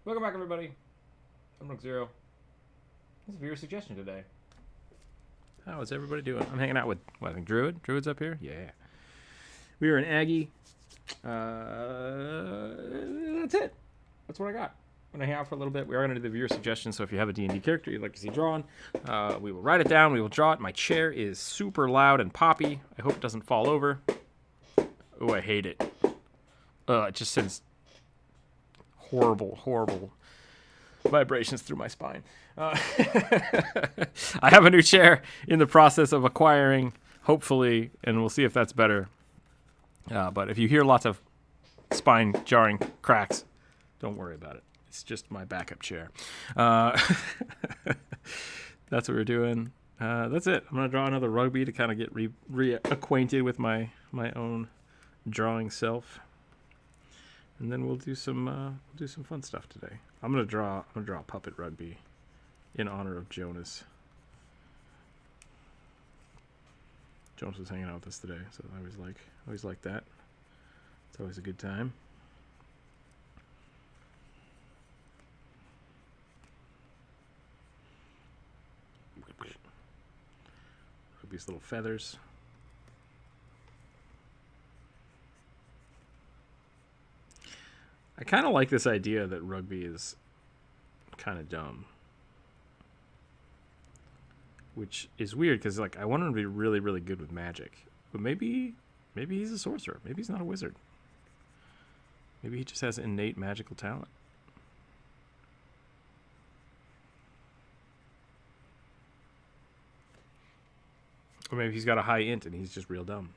Welcome back, everybody. I'm Rook Zero. This is a viewer suggestion today. How is everybody doing? I'm hanging out with, I think Druid. Druid's up here? Yeah. We are an Aggie. That's it. That's what I got. I'm going to hang out for a little bit. We are going to do the viewer suggestion, so if you have a D&D character you'd like to see drawn, we will write it down. We will draw it. My chair is super loud and poppy. I hope it doesn't fall over. Oh, I hate it. It just sends horrible vibrations through my spine. I have a new chair in the process of acquiring, hopefully, and we'll see if that's better. But if you hear lots of spine jarring cracks, don't worry about it. It's just my backup chair. That's what we're doing. That's it. I'm going to draw another rugby to kind of get reacquainted with my own drawing self. And then we'll do some fun stuff today. I'm gonna draw a puppet rugby in honor of Jonas. Jonas was hanging out with us today, so I always like that. It's always a good time. Rugby's little feathers. I kind of like this idea that rugby is kind of dumb. Which is weird because like I want him to be really, really good with magic. But maybe he's a sorcerer. Maybe he's not a wizard. Maybe he just has innate magical talent. Or maybe he's got a high int and he's just real dumb.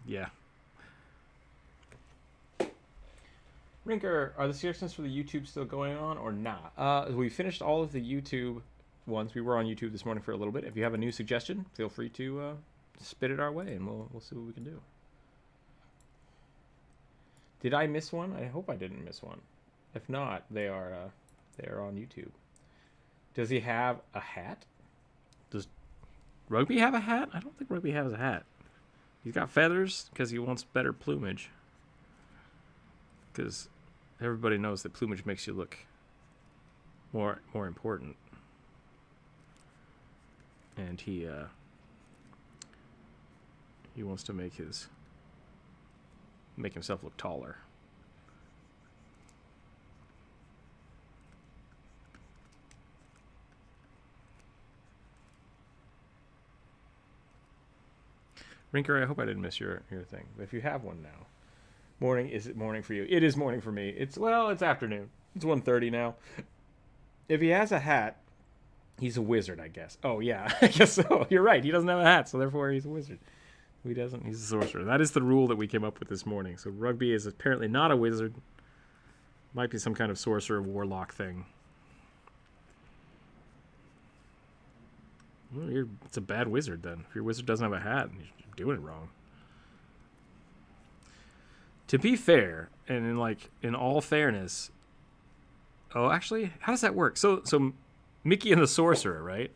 Yeah. Rinker, are the suggestions for the YouTube still going on or not? We finished all of the YouTube ones. We were on YouTube this morning for a little bit. If you have a new suggestion, feel free to spit it our way, and we'll see what we can do. Did I miss one? I hope I didn't miss one. If not, they are on YouTube. Does he have a hat? Does Rugby have a hat? I don't think Rugby has a hat. He's got feathers because he wants better plumage. Because everybody knows that plumage makes you look more important. And he wants to make himself look taller. Rinker, I hope I didn't miss your thing. But if you have one now, is it morning for you? It is morning for me. It's afternoon. It's 1:30 now. If he has a hat, he's a wizard, I guess. Oh yeah, I guess so. You're right. He doesn't have a hat, so therefore he's a wizard. If he doesn't, he's a sorcerer. That is the rule that we came up with this morning. So Rugby is apparently not a wizard. Might be some kind of sorcerer warlock thing. Well, it's a bad wizard then. If your wizard doesn't have a hat, you're doing it wrong. To be fair, and in all fairness, actually, how does that work? So Mickey and the Sorcerer, right?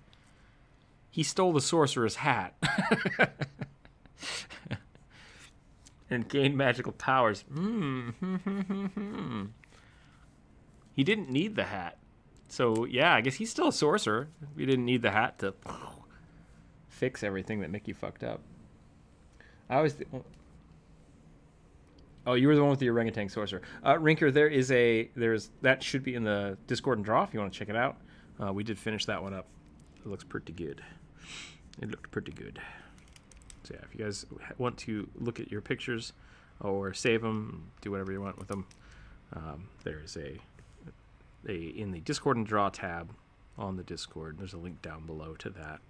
He stole the sorcerer's hat and gained magical powers. He didn't need the hat. So, yeah, I guess he's still a sorcerer. We didn't need the hat to fix everything that Mickey fucked up. Oh, you were the one with the orangutan sorcerer. Rinker, that should be in the Discord and draw if you want to check it out. We did finish that one up. It looks pretty good. It looked pretty good. So yeah, if you guys want to look at your pictures or save them, do whatever you want with them, there's in the Discord and draw tab on the Discord. There's a link down below to that.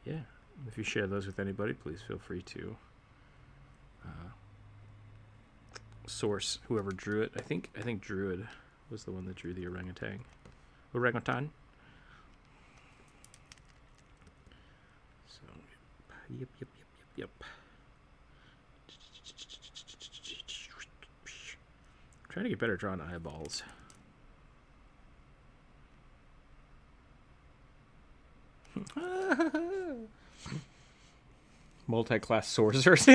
Yeah, if you share those with anybody, please feel free to source whoever drew it. I think Druid was the one that drew the orangutan. Orangutan. So, yep. Trying to get better drawing eyeballs. multi-class sorcerers.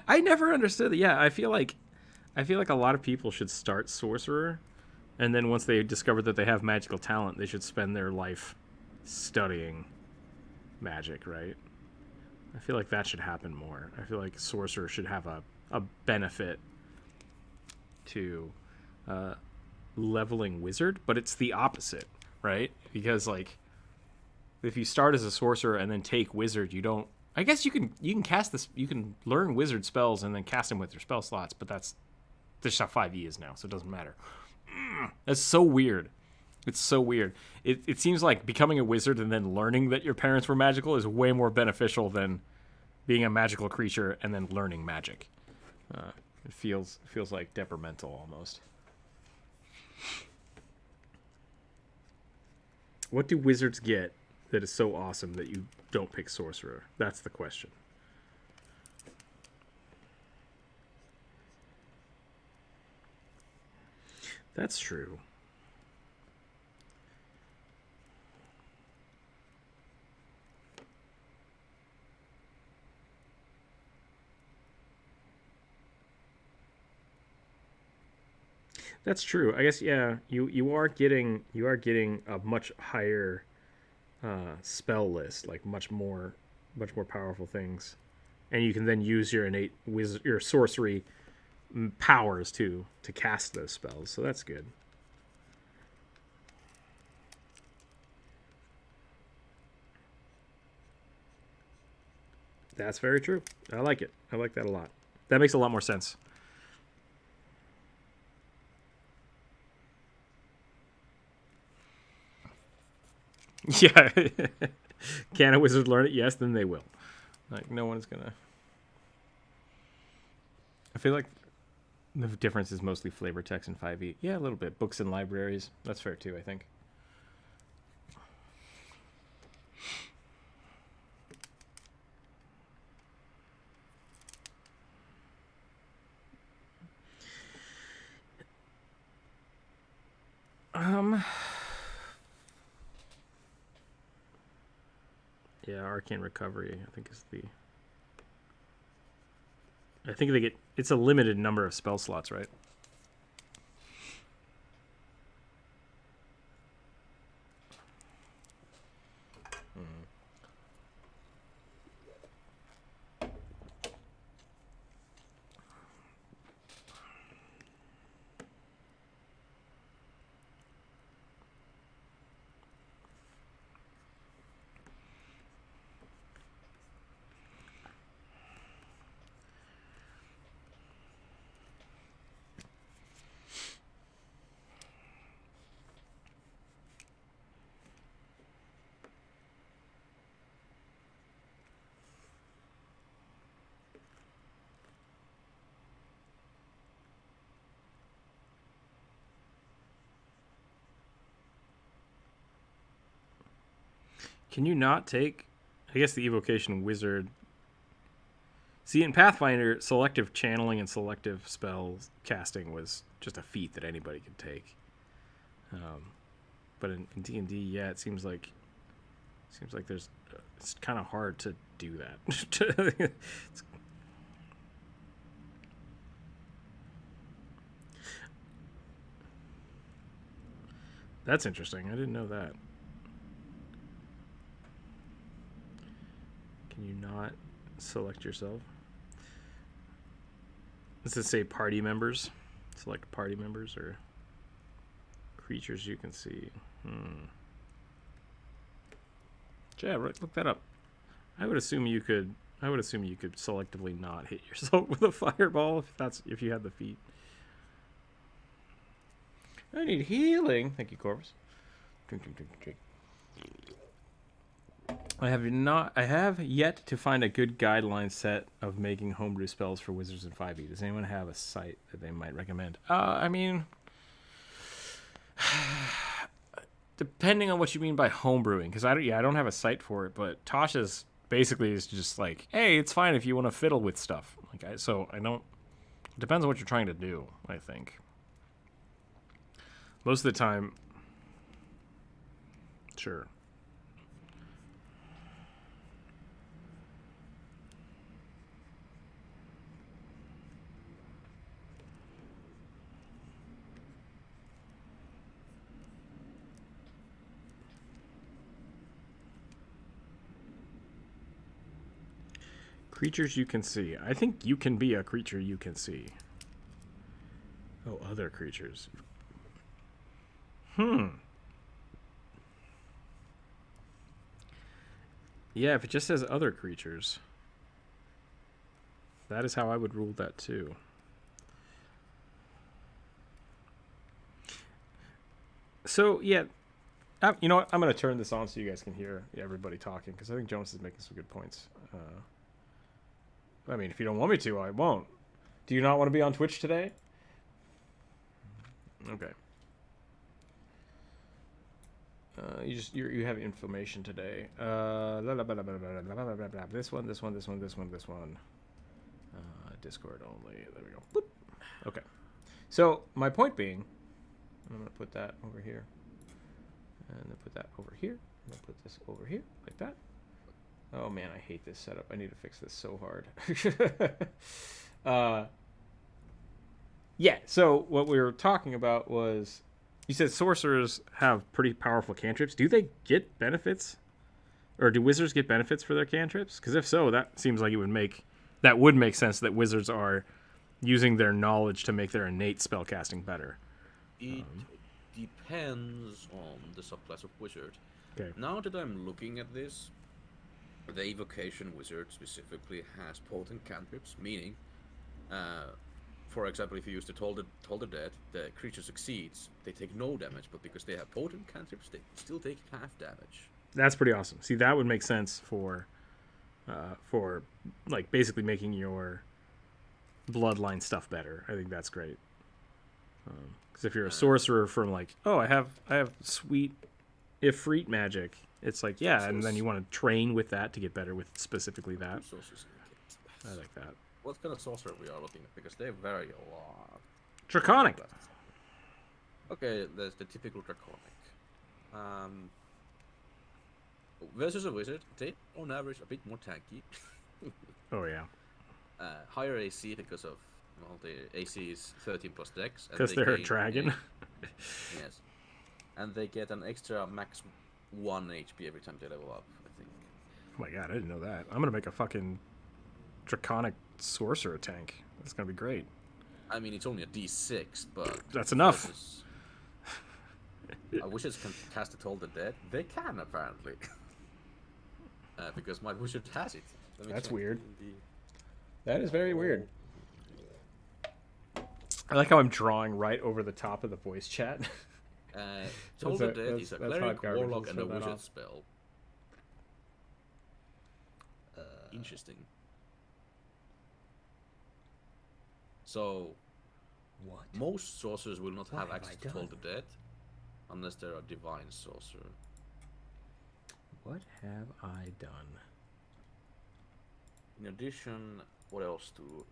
I never understood it. Yeah, I feel like a lot of people should start sorcerer, and then once they discover that they have magical talent, they should spend their life studying magic, right? I feel like that should happen more. I feel like sorcerer should have a benefit to leveling wizard, but it's the opposite, right? Because like if you start as a sorcerer and then take wizard, you don't. I guess you can cast this. You can learn wizard spells and then cast them with your spell slots, but that's just how 5e is now, so it doesn't matter. That's so weird. It's so weird. It seems like becoming a wizard and then learning that your parents were magical is way more beneficial than being a magical creature and then learning magic. It feels like detrimental almost. What do wizards get that is so awesome that you don't pick sorcerer? That's the question. That's true. That's true. I guess yeah. You are getting a much higher spell list, like much more powerful things, and you can then use your innate your sorcery powers to cast those spells. So that's good. That's very true. I like it. I like that a lot. That makes a lot more sense. Yeah. Can a wizard learn it? Yes, then they will. Like, no one's gonna. I feel like the difference is mostly flavor text in 5e. Yeah, a little bit. Books and libraries. That's fair too, I think. Yeah, Arcane Recovery, I think is the. I think they get. It's a limited number of spell slots, right? Can you not take? I guess the evocation wizard. See, in Pathfinder, selective channeling and selective spell casting was just a feat that anybody could take. But in D&D, yeah, it seems like there's it's kind of hard to do that. That's interesting. I didn't know that. Can you not select yourself? Does it say party members? Select party members or creatures you can see. Yeah, look that up. I would assume you could selectively not hit yourself with a fireball if you had the feat. I need healing. Thank you, Corvus. Drink. I have yet to find a good guideline set of making homebrew spells for wizards in 5e. Does anyone have a site that they might recommend? I mean, depending on what you mean by homebrewing, because I don't have a site for it, but Tasha's basically is just like, hey, it's fine if you want to fiddle with stuff. It depends on what you're trying to do, I think. Most of the time, sure. Creatures you can see. I think you can be a creature you can see. Oh, other creatures. Yeah, if it just says other creatures, that is how I would rule that too. So, yeah, you know what? I'm going to turn this on so you guys can hear everybody talking, because I think Jonas is making some good points. I mean, if you don't want me to, I won't. Do you not want to be on Twitch today? Okay. You have information today. This one. Discord only. There we go. Boop. Okay. So my point being, I'm gonna put that over here, and then put that over here. I'm gonna put this over here like that. Oh man, I hate this setup. I need to fix this so hard. Yeah. So what we were talking about was, you said sorcerers have pretty powerful cantrips. Do they get benefits, or do wizards get benefits for their cantrips? Because if so, that seems like would make sense that wizards are using their knowledge to make their innate spellcasting better. It depends on the subclass of wizard. Okay. Now that I'm looking at this, the evocation wizard specifically has potent cantrips, meaning, for example, if you use the Toll the Dead, the creature succeeds, they take no damage, but because they have potent cantrips, they still take half damage. That's pretty awesome. See, that would make sense for like basically making your bloodline stuff better. I think that's great. Because if you're a sorcerer from like, oh, I have sweet Ifrit magic, it's like, yeah, and then you want to train with that to get better with specifically that. I like that. What kind of sorcerer we are looking at? Because they vary a lot. Draconic. Okay, there's the typical draconic. Versus a wizard, they on average a bit more tanky. Oh yeah. Higher AC because of, well, the AC is 13 plus dex. Because they're a dragon. Yes. And they get an extra max 1 HP every time they level up, I think. Oh my god, I didn't know that. I'm gonna make a fucking draconic sorcerer tank. That's gonna be great. I mean, it's only a D6, but that's enough. Wizards can cast the Toll the Dead. They can, apparently. Because my wizard has it. That's weird. That is very weird. I like how I'm drawing right over the top of the voice chat. Toll the Dead is a cleric, warlock, and a wizard spell. Interesting. So, most sorcerers will not have access to Toll the Dead unless they're a divine sorcerer. What have I done? In addition, what else do...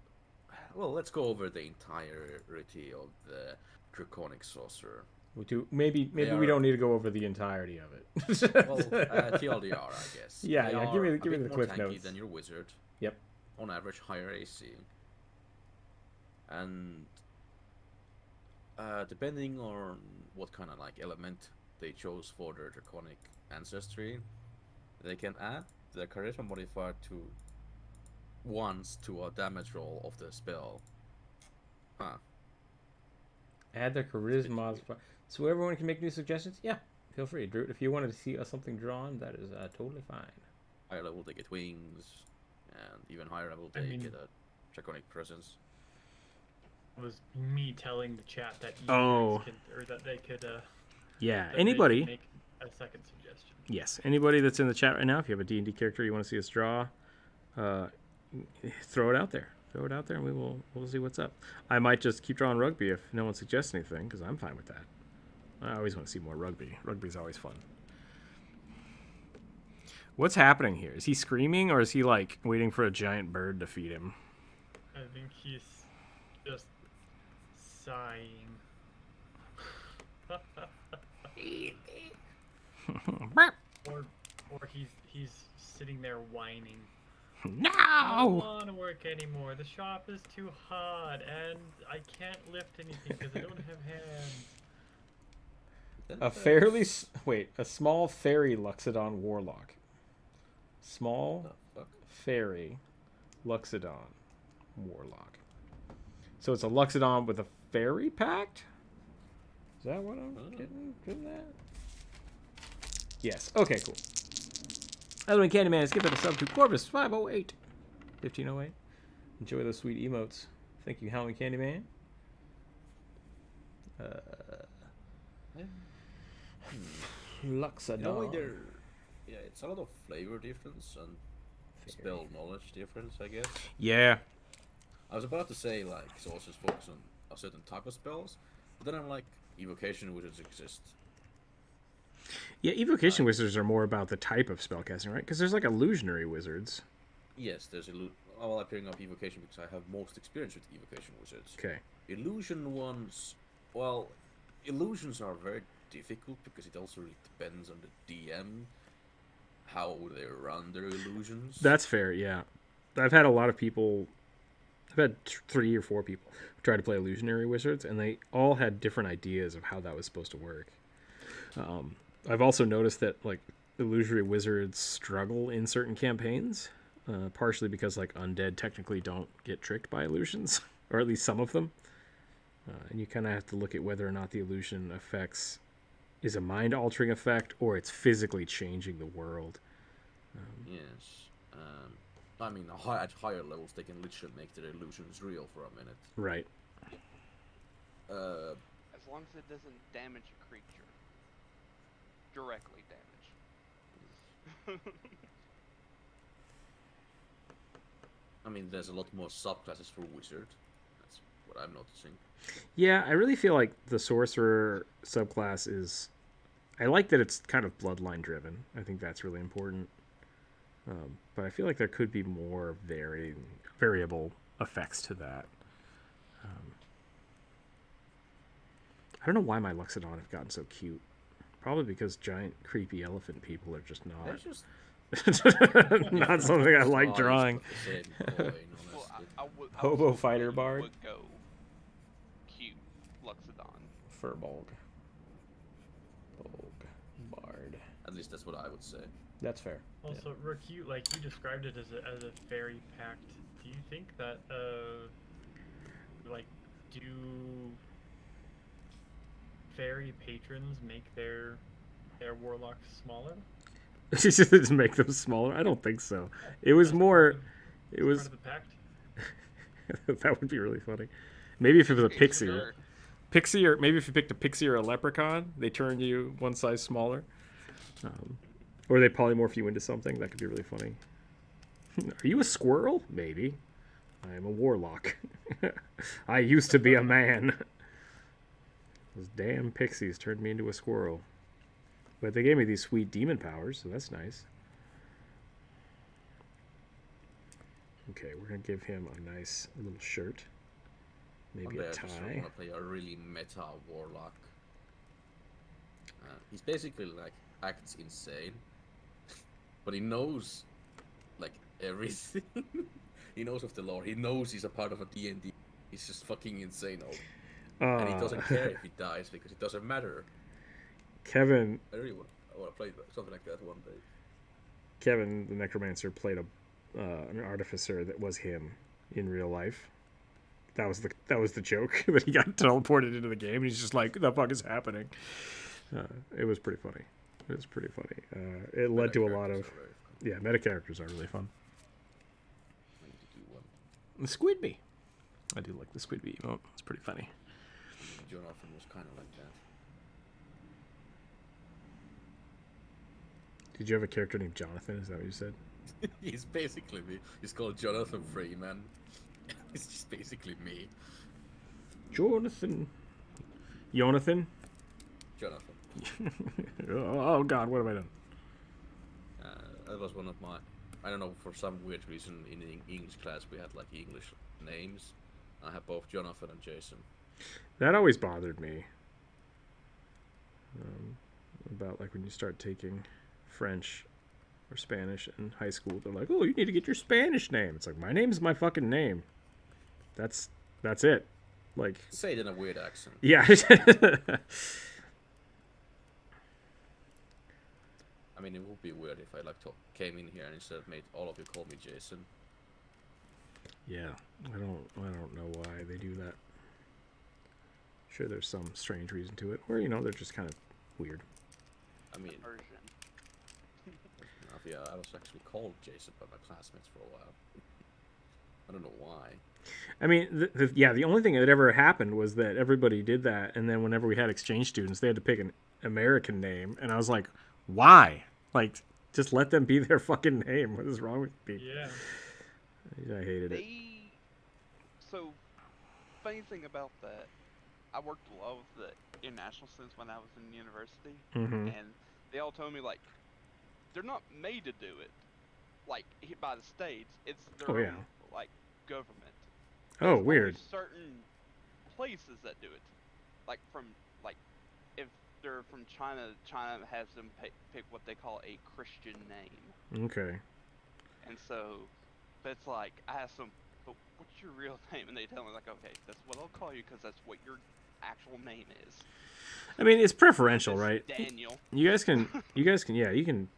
Well, let's go over the entirety of the Draconic Sorcerer. Maybe we don't need to go over the entirety of it. Well, TLDR, I guess. Yeah, give me the cliff notes. Than your wizard. Yep. On average, higher AC. And depending on what kind of like element they chose for their Draconic ancestry, they can add the charisma modifier to once to a damage roll of the spell. Add their charisma. So everyone can make new suggestions? Yeah, feel free. Drew, if you wanted to see something drawn, that is totally fine. Higher level they get wings, and even higher level they get a Draconic presence. It was me telling the chat that they could yeah, that anybody they could make a second suggestion. Yes, anybody that's in the chat right now, if you have a D&D character you want to see us draw, throw it out there. Throw it out there, and we'll see what's up. I might just keep drawing rugby if no one suggests anything, because I'm fine with that. I always want to see more rugby. Rugby's always fun. What's happening here? Is he screaming, or is he like waiting for a giant bird to feed him? I think he's just sighing. or he's sitting there whining. No! I don't want to work anymore. The shop is too hot, and I can't lift anything because I don't have hands. A small fairy Luxodon warlock. Small fairy Luxodon Warlock. So it's a Luxodon with a fairy pact? Is that what I'm getting from that? Yes. Okay, cool. Other than Candyman, skip it a sub to Corvus 508. 1508. Enjoy those sweet emotes. Thank you, Howling Candyman. Luxodon. In a way, yeah, it's a lot of flavor difference and spell knowledge difference, I guess. Yeah. I was about to say, like, sorcerers focus on a certain type of spells, but then I'm like, evocation wizards exist. Yeah, evocation wizards are more about the type of spellcasting, right? Because there's like illusionary wizards. Yes, there's well, I'm picking up evocation because I have most experience with evocation wizards. Okay. Illusion ones, well, illusions are very difficult because it also really depends on the DM, how they run their illusions. That's fair, yeah. I've had a lot of people, I've had 3 or 4 people try to play illusionary wizards, and they all had different ideas of how that was supposed to work. I've also noticed that, like, illusory wizards struggle in certain campaigns, partially because, like, undead technically don't get tricked by illusions, or at least some of them. And you kind of have to look at whether or not the illusion affects is a mind-altering effect, or it's physically changing the world. Yes. I mean, at higher levels, they can literally make their illusions real for a minute. Right. As long as it doesn't damage a creature. Directly damage. I mean, there's a lot more subclasses for wizard. That's what I'm noticing. Yeah, I really feel like the sorcerer subclass is... I like that it's kind of bloodline driven. I think that's really important. But I feel like there could be more variable effects to that. I don't know why my Luxodon have gotten so cute. Probably because giant creepy elephant people are just not... They're just not something I like drawing. Well, Hobo fighter you bard. would go cute Luxodon. Furbolg. Bolg. Bard. At least that's what I would say. That's fair. Also, Rook, you described it as a fairy pact. Do you think that do fairy patrons make their warlocks smaller? Just make them smaller? I don't think so. It was more... It was... Part of the pact? That would be really funny. Maybe if it was a pixie. Sure. Pixie, or maybe if you picked a pixie or a leprechaun, they turn you one size smaller. Or they polymorph you into something. That could be really funny. Are you a squirrel? Maybe. I am a warlock. I used to be a man. Those damn pixies turned me into a squirrel. But they gave me these sweet demon powers, so that's nice. Okay, we're going to give him a nice little shirt. Maybe a I just tie. want to play a really meta warlock. He's basically like acts insane, but he knows like everything. He knows of the lore. He knows he's a part of a D&D. He's just fucking insane, and he doesn't care if he dies because it doesn't matter. Kevin, I really want to play something like that one day. Kevin, the necromancer, played an artificer that was him in real life. That was the joke that he got teleported into the game. And he's just like, "The fuck is happening?" It was pretty funny. It was pretty funny. It led to a lot of meta characters are really fun. I need to do one. The Squidby. I do like the Squidby emote. It's pretty funny. Jonathan was kind of like that. Did you have a character named Jonathan? Is that what you said? He's basically me. He's called Jonathan Freeman. It's just basically me. Jonathan. Jonathan. Oh God, what have I done? That was one of my... I don't know, for some weird reason in the English class we had like English names. I had both Jonathan and Jason. That always bothered me. About like when you start taking French or Spanish in high school, they're like, "Oh, you need to get your Spanish name." It's like, my name's my fucking name. That's it. Like, Say it in a weird accent. yeah. I mean, it would be weird if I came in here and instead made all of you call me Jason. Yeah, I don't know why they do that. Sure, there's some strange reason to it, or they're just kind of weird. I mean, Version. yeah, I was actually called Jason by my classmates for a while. I don't know why. I mean, the only thing that ever happened was that everybody did that, and then whenever we had exchange students, they had to pick an American name, and I was like, why? Like, just let them be their fucking name. What is wrong with me? Yeah. I hated it. So, funny thing about that, I worked a lot with the international students when I was in university, Mm-hmm. and they all told me, like, they're not made to do it, like, by the states. It's their Oh, own, yeah. like, government. Oh, There's weird. only certain places that do it. Like, if they're from China, China has them pick what they call a Christian name. Okay. And so, but it's like, I asked them, but what's your real name? And they tell me, like, okay, that's what I'll call you because that's what your actual name is. I mean, it's preferential, It's right? Daniel. You guys can, yeah, you can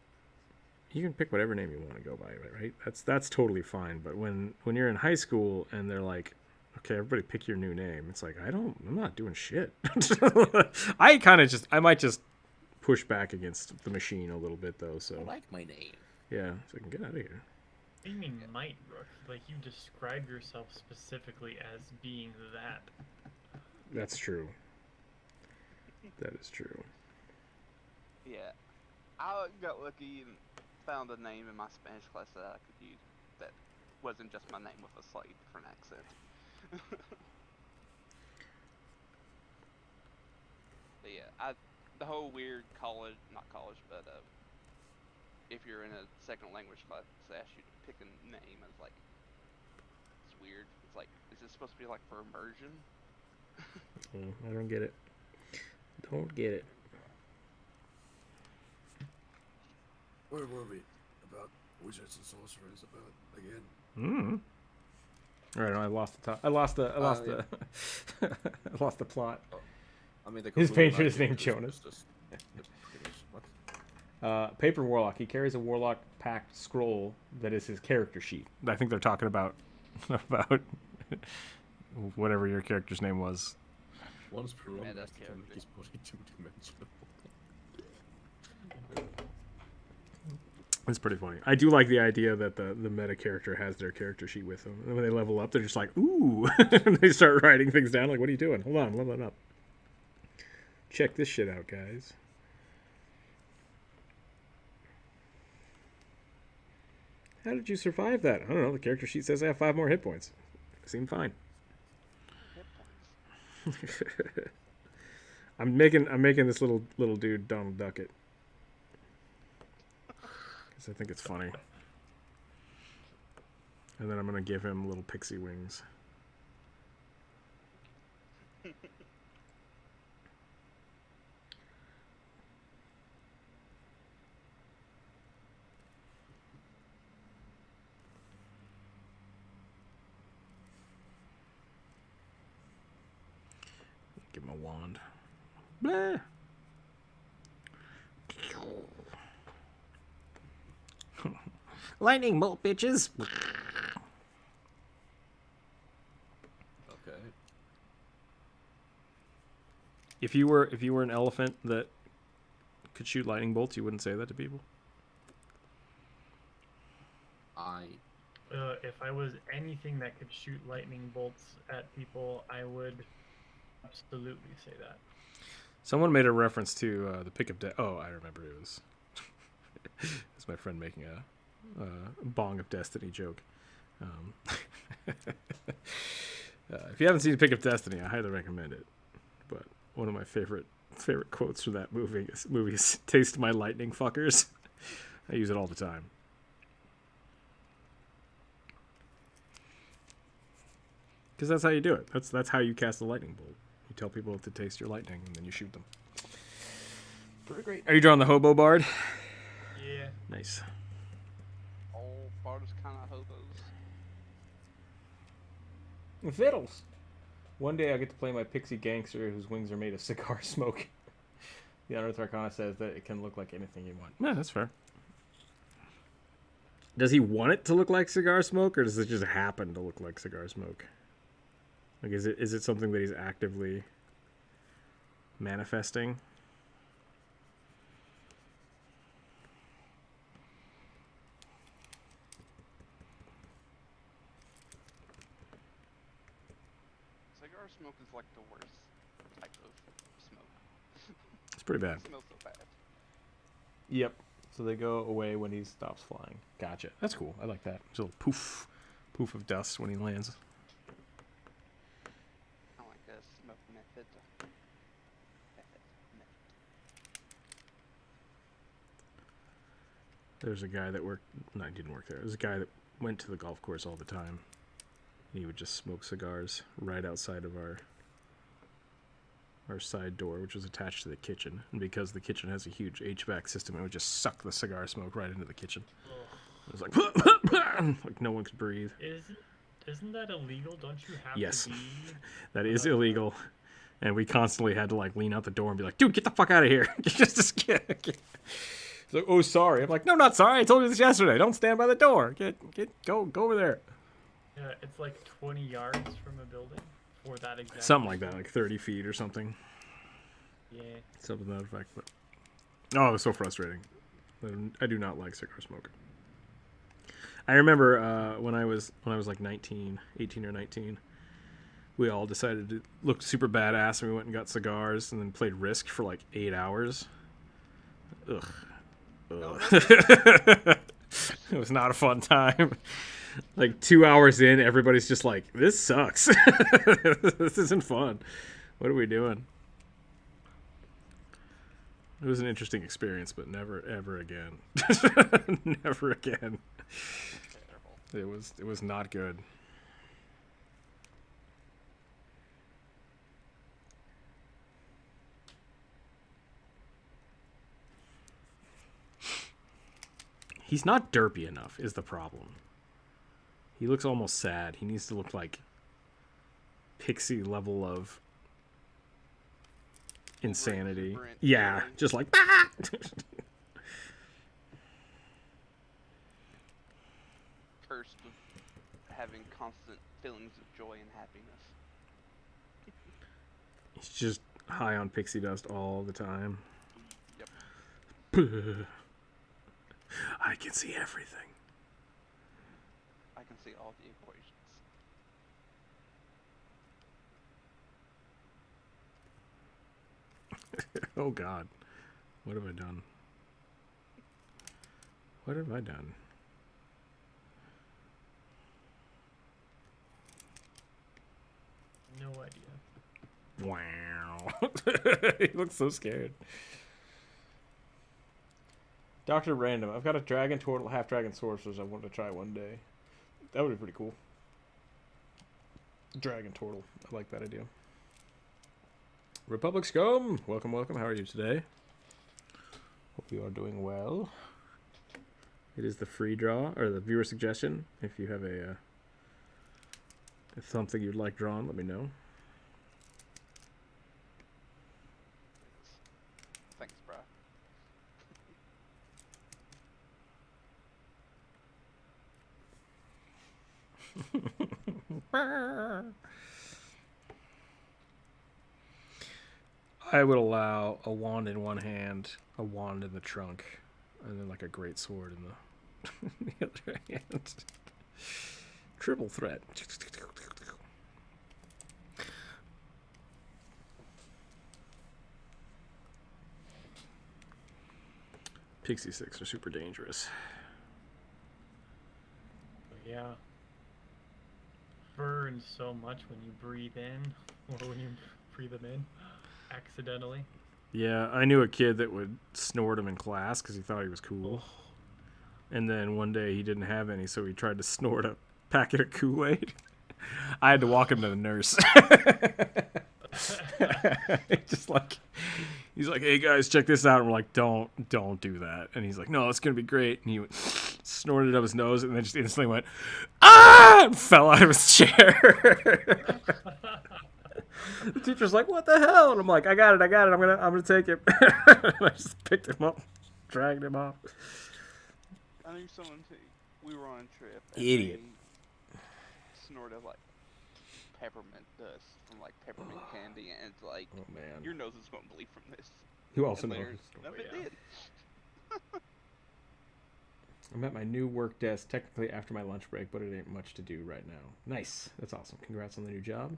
pick whatever name you want to go by, right? That's totally fine. But when you're in high school and they're like, okay, everybody pick your new name, it's like, I'm not doing shit. I might just push back against the machine a little bit though. So I like my name. yeah, so I can get out of here. What do you mean might, Rook? Like, you describe yourself specifically as being that. That's true. That is true. Yeah. I got lucky and found a name in my Spanish class that I could use that wasn't just my name with a slightly different accent. But yeah, the whole weird not college, but if you're in a second language class, they ask you to pick a name. It's like, it's weird. It's like, is this supposed to be like for immersion? I don't get it. Don't get it. Where were we? About wizards and sorcerers again? Mm. All right, I lost the top. I lost the I lost the plot. I mean, His painter is named Jonas. What? Paper Warlock. He carries a Warlock packed scroll that is his character sheet. I think they're talking about whatever your character's name was. Once prolonged, Meta to make his body two-dimensional. It's pretty funny. I do like the idea that the meta character has their character sheet with them. And when they level up, they're just like, ooh. And they start writing things down. Like, what are you doing? Hold on, I'm leveling up. Check this shit out, guys. How did you survive that? I don't know. The character sheet says I have 5 more hit points. Seem fine. Hit points. I'm making this little dude Donald Duck it. I think it's funny. And then I'm going to give him little pixie wings. Give him a wand. Blah. Lightning bolt, bitches. Okay. If you were an elephant that could shoot lightning bolts, you wouldn't say that to people. If I was anything that could shoot lightning bolts at people, I would absolutely say that. Someone made a reference to the pick of oh, I remember it was. It's my friend making a Bong of Destiny joke. If you haven't seen Pick of Destiny, I highly recommend it. But one of my favorite quotes from that movie is "Taste my lightning, fuckers." I use it all the time. Because that's how you do it. That's how you cast a lightning bolt. You tell people to taste your lightning, and then you shoot them. Pretty great. Are you drawing the hobo bard? Yeah. Nice. All bards kind of hobos. Fiddles. One day I get to play my pixie gangster whose wings are made of cigar smoke. The Unearthed Arcana says that it can look like anything you want. Yeah, that's fair. Does he want it to look like cigar smoke, or does it just happen to look like cigar smoke? Like, is it something that he's actively manifesting? Cigar smoke is like the worst type of smoke. It's pretty bad. It smells so bad. Yep. So they go away when he stops flying. Gotcha. That's cool. I like that. Just a little poof of dust when he lands. I like a smoke method. There's a guy that worked. No, he didn't work there. There's a guy that went to the golf course all the time. And he would just smoke cigars right outside of our side door, which was attached to the kitchen. And because the kitchen has a huge HVAC system, it would just suck the cigar smoke right into the kitchen. It was like, like no one could breathe. Isn't that illegal? Don't you have Yes. to be? That is illegal. And we constantly had to like lean out the door and be like, dude, get the fuck out of here. Just get. He's like, oh, sorry. I'm like, no, not sorry. I told you this yesterday. Don't stand by the door. Go over there. Yeah, it's like 20 yards from a building for that exact. Something like that, like 30 feet or something. Yeah. Something to that effect. But oh, it was so frustrating. I do not like cigar smoke. I remember when I was like 18 or 19, we all decided to look super badass, and we went and got cigars, and then played Risk for like 8 hours. Ugh. It was not a fun time. Like 2 hours in, everybody's just like, "This sucks. This isn't fun. What are we doing?" It was an interesting experience, but never ever again. Never again. Terrible. It was not good. He's not derpy enough is the problem. He looks almost sad. He needs to look like Pixie level of insanity. exuberant Yeah, joy. just like Cursed with having constant feelings of joy and happiness. he's just high on pixie dust all the time. Yep. I can see everything. I can see all the equations. Oh God, what have I done? What have I done? No idea. Wow. He looks so scared. Dr. Random. I've got a dragon turtle, half dragon sorcerers I want to try one day. That would be pretty cool. Dragon turtle. I like that idea. Republic Scum. Welcome, welcome. How are you today? Hope you are doing well. It is the free draw, or the viewer suggestion. If you have if something you'd like drawn, let me know. Thanks, bro. I would allow a wand in one hand, a wand in the trunk, and then like a great sword in the other hand. Triple threat. Pixie sticks are super dangerous. But yeah. Burns so much when you breathe in or when you breathe them in accidentally. Yeah, I knew a kid that would snort them in class because he thought he was cool. And then one day he didn't have any, so he tried to snort a packet of Kool-Aid. I had to walk him to the nurse. Just like, he's like, "Hey guys, check this out." And we're like, don't do that. And he's like, "No, it's gonna be great." And he snorted up his nose and then just instantly went, "Ah!" and fell out of his chair. The teacher's like, "What the hell?" And I'm like, I got it. I'm gonna take it." And I just picked him up, dragged him off. I knew someone we were on a trip. And Idiot. they snorted like peppermint dust from like peppermint candy, and it's like Oh man. your nose is going to bleed from this. You also And know. later, no, it yeah. did. I'm at my new work desk, technically after my lunch break, but it ain't much to do right now. Nice. That's awesome. Congrats on the new job.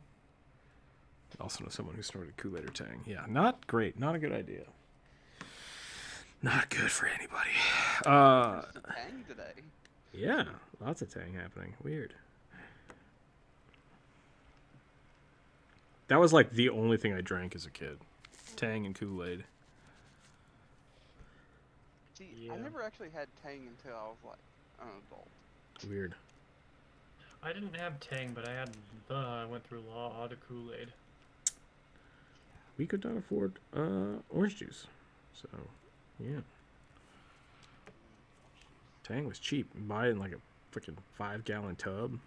Also know someone who snorted Kool-Aid or Tang. Yeah, not great. Not a good idea. Not good for anybody. There's a Tang today. Yeah, lots of Tang happening. Weird. That was like the only thing I drank as a kid. Tang and Kool-Aid. See, Yeah. I never actually had Tang until I was like an adult. Weird. I didn't have Tang, but I went through a lot of Kool-Aid. We could not afford orange juice. So, yeah. Tang was cheap. Buy it in like a freaking 5-gallon tub.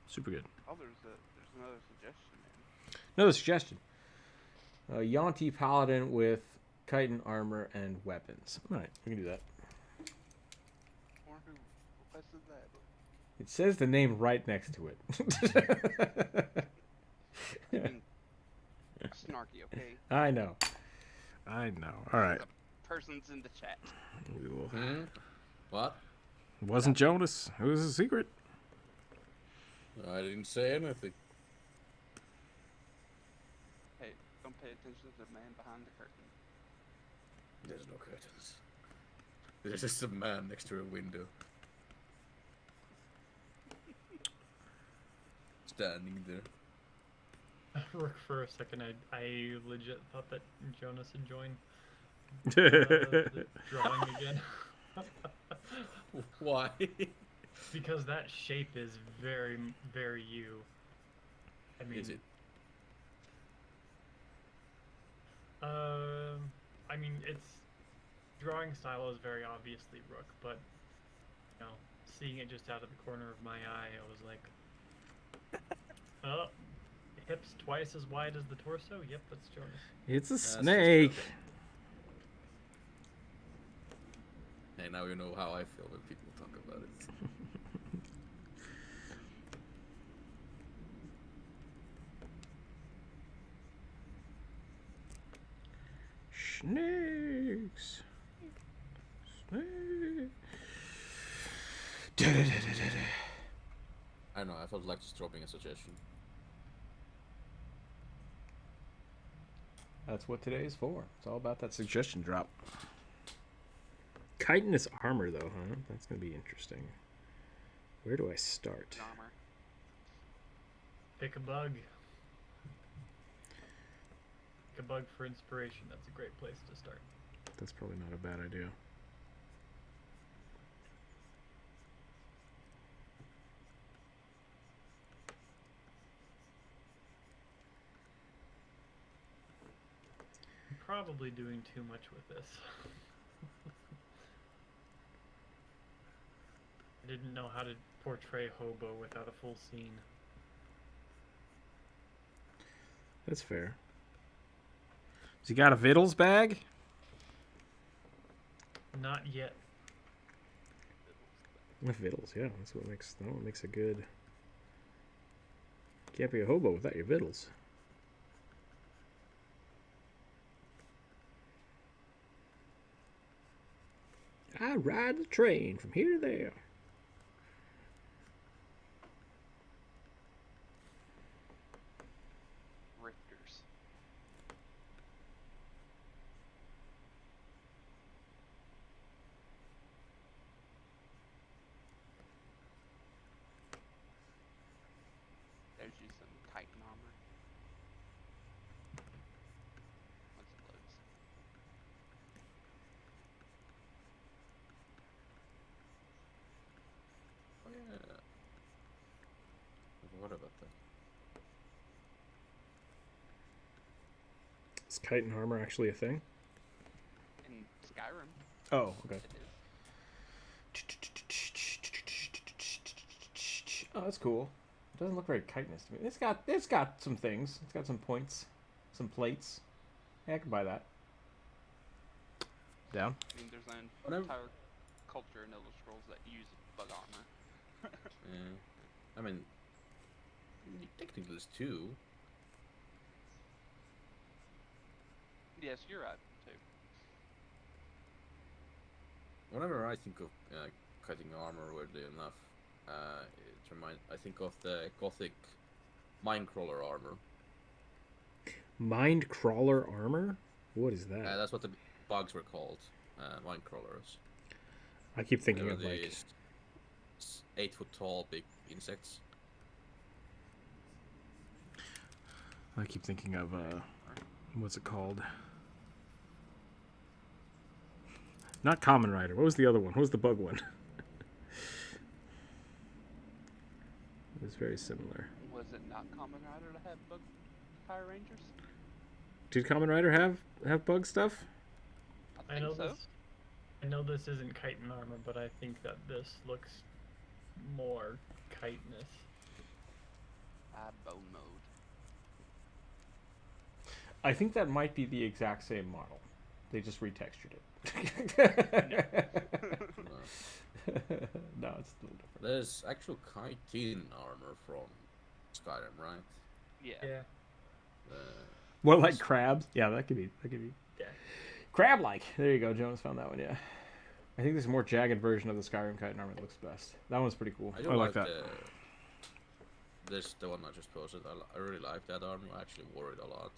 Super good. Oh, there's another suggestion, man. Another suggestion. Yonti Paladin with chitin armor and weapons. Alright, we can do that. Or who requested that? It says the name right next to it. Being snarky, okay? I know. I know. Alright. Person's in the chat. Hmm? What? Wasn't Jonas. It was a secret. I didn't say anything. Hey, don't pay attention to the man behind the curtain. There's no curtains. There's just a man next to a window. Standing there. For a second, I legit thought that Jonas had joined the drawing again. Why? Because that shape is very, very you. I mean, Is it? I mean, its drawing style is very obviously Rook, but you know, seeing it just out of the corner of my eye, I was like, oh, hips twice as wide as the torso. Yep, that's Jonas. It's a just snake. Hey, now you know how I feel when people talk about it. Snakes. Snakes. I know, I felt like just dropping a suggestion. That's what today is for. It's all about that suggestion drop. Chitinous armor, though, huh? That's going to be interesting. Where do I start? Armor. Pick a bug. Pick a bug for inspiration. That's a great place to start. That's probably not a bad idea. I'm probably doing too much with this. I didn't know how to portray Hobo without a full scene. That's fair. Has he got a Vittles bag? Not yet. Vittles, yeah. That's what makes a good. Can't be a hobo without your Vittles. I ride the train from here to there. Rifters. There's you some Titan armor. Once it loads. Oh yeah. What about that? Is chitin armor actually a thing? In Skyrim, Oh, okay. it is. Oh, that's cool. It doesn't look very chitinous to me. It's got some things. It's got some points, some plates. Yeah, I can buy that. Down. I mean, there's an Whatever. entire culture in Elder Scrolls that use bug armor. Yeah. I mean, technically there's two. Yes, you're right too. Whenever I think of cutting armor, weirdly enough, I think of the Gothic Mindcrawler armor. Mind crawler armor? What is that? That's what the bugs were called, Mindcrawlers. I keep thinking They were of like these 8 foot tall big insects. I keep thinking of what's it called? Not Common Rider. What was the other one? What was the bug one? It was very similar. Was it not Common Rider to have bug Fire Rangers? Did Common Rider have bug stuff? I I think know so. this. I know this isn't chitin armor, but I think that this looks more chitinous. Bone mode. I think that might be the exact same model. They just retextured it. No, it's a little different. There's actual chitin armor from Skyrim, right? Yeah. Yeah. What, like crabs? Yeah, that could be. Yeah. Crab-like. There you go. Jonas found that one. Yeah. I think there's a more jagged version of the Skyrim chitin armor that looks best. That one's pretty cool. I do I like that. The one I just posted. I really like that armor. I actually wore it a lot.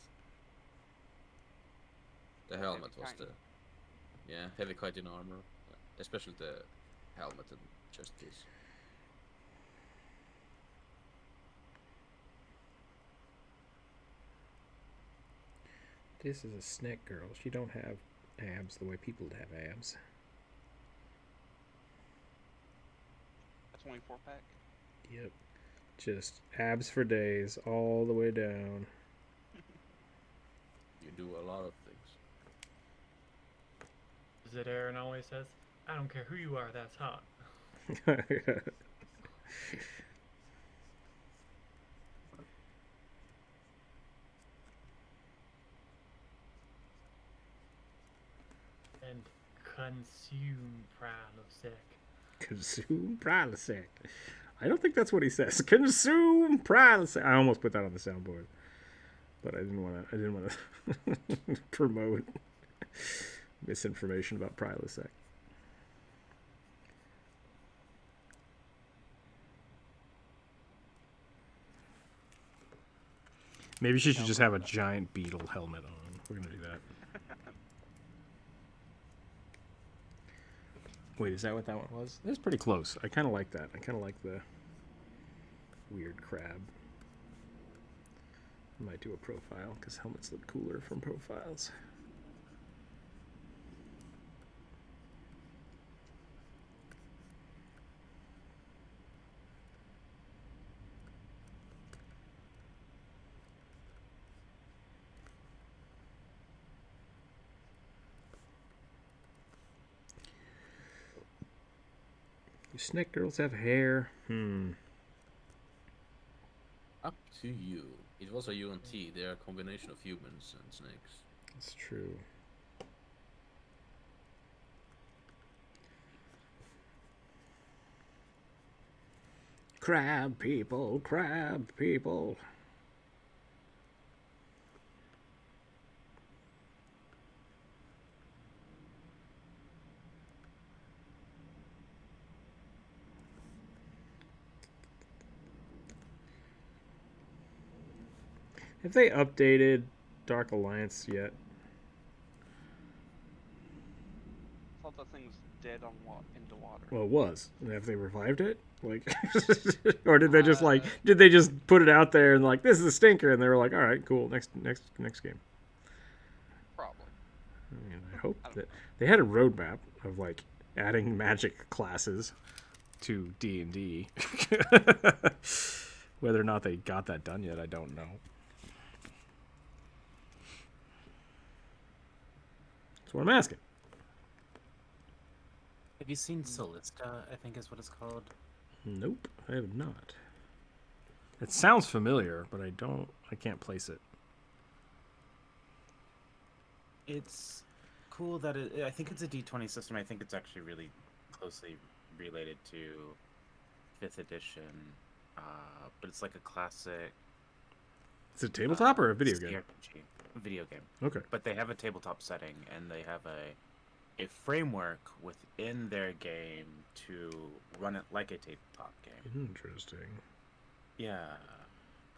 The helmet was chitin. heavy chitin armor, especially the helmet and chest piece. This is a snack girl. She don't have abs the way people have abs. A 24-pack. Yep. Just abs for days all the way down. You do a lot of things. As Aaron always says, I don't care who you are, that's hot. And consume Prilosec. Consume Prilosec. I don't think that's what he says. Consume Prilosec. I almost put that on the soundboard, but I didn't want to promote misinformation about Prilosec. Maybe she should just have a giant beetle helmet on. We're gonna do that. Wait, is that what that one was? That's pretty close. I kind of like that. I kind of like the weird crab. I might do a profile because helmets look cooler from profiles. Do snake girls have hair? Up to you. It was a UNT. They are a combination of humans and snakes. That's true. Crab people, crab people. Have they updated Dark Alliance yet? I thought that thing was dead on into water. Well, it was. Have they revived it? Like, or did they just did they just put it out there and like, this is a stinker, and they were like, all right, cool, next game. Probably. I mean, I hope that they had a roadmap of like adding magic classes to D&D. Whether or not they got that done yet, I don't know. That's what I'm asking. Have you seen Solista, I think is what it's called? Nope, I have not. It sounds familiar, but I can't place it. It's cool that I think it's a D20 system. I think it's actually really closely related to 5th edition, but it's like a classic. Is it a tabletop or a video game? CRPG. Video game. Okay. But they have a tabletop setting, and they have a framework within their game to run it like a tabletop game. Interesting. Yeah.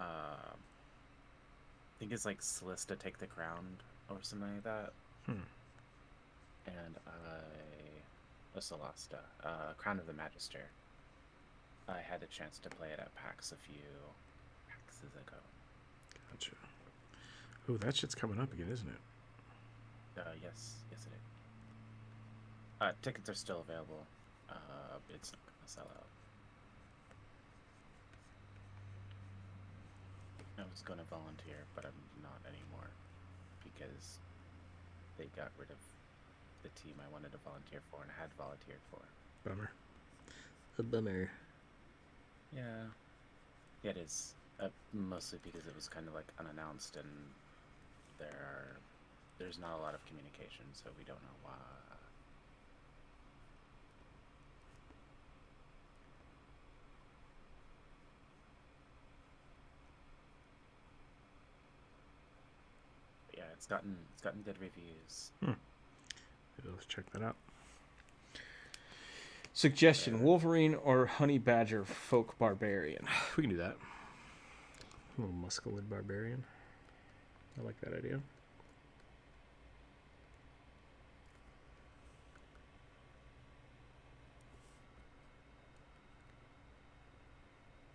I think it's like Celesta Take the Crown or something like that. And Celesta, Crown of the Magister. I had a chance to play it at PAX a few PAXes ago. Gotcha. Oh, that shit's coming up again, isn't it? Yes, it is. Tickets are still available. It's not gonna sell out. I was gonna volunteer, but I'm not anymore because they got rid of the team I wanted to volunteer for and had volunteered for. Bummer. A bummer. Yeah, it is. Mostly because it was kind of like unannounced, and there's not a lot of communication, so we don't know why. But yeah, it's gotten good reviews. Let's check that out. Suggestion: Wolverine or Honey Badger folk barbarian. We can do that. A little muscled barbarian. I like that idea.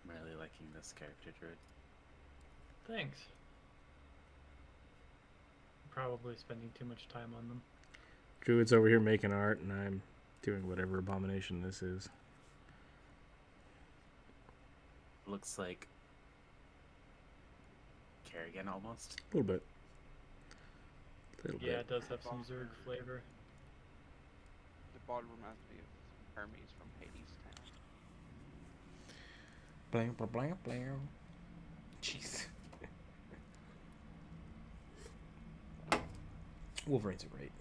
I'm really liking this character, Druid. Thanks. Probably spending too much time on them. Druid's over here making art, and I'm doing whatever abomination this is. Looks like Kerrigan almost. A little bit. Yeah, it does have some Zerg flavor. The bard reminds me of Hermes from Hades Town. Blam, blam, blam, blam. Jeez. Wolverines are great.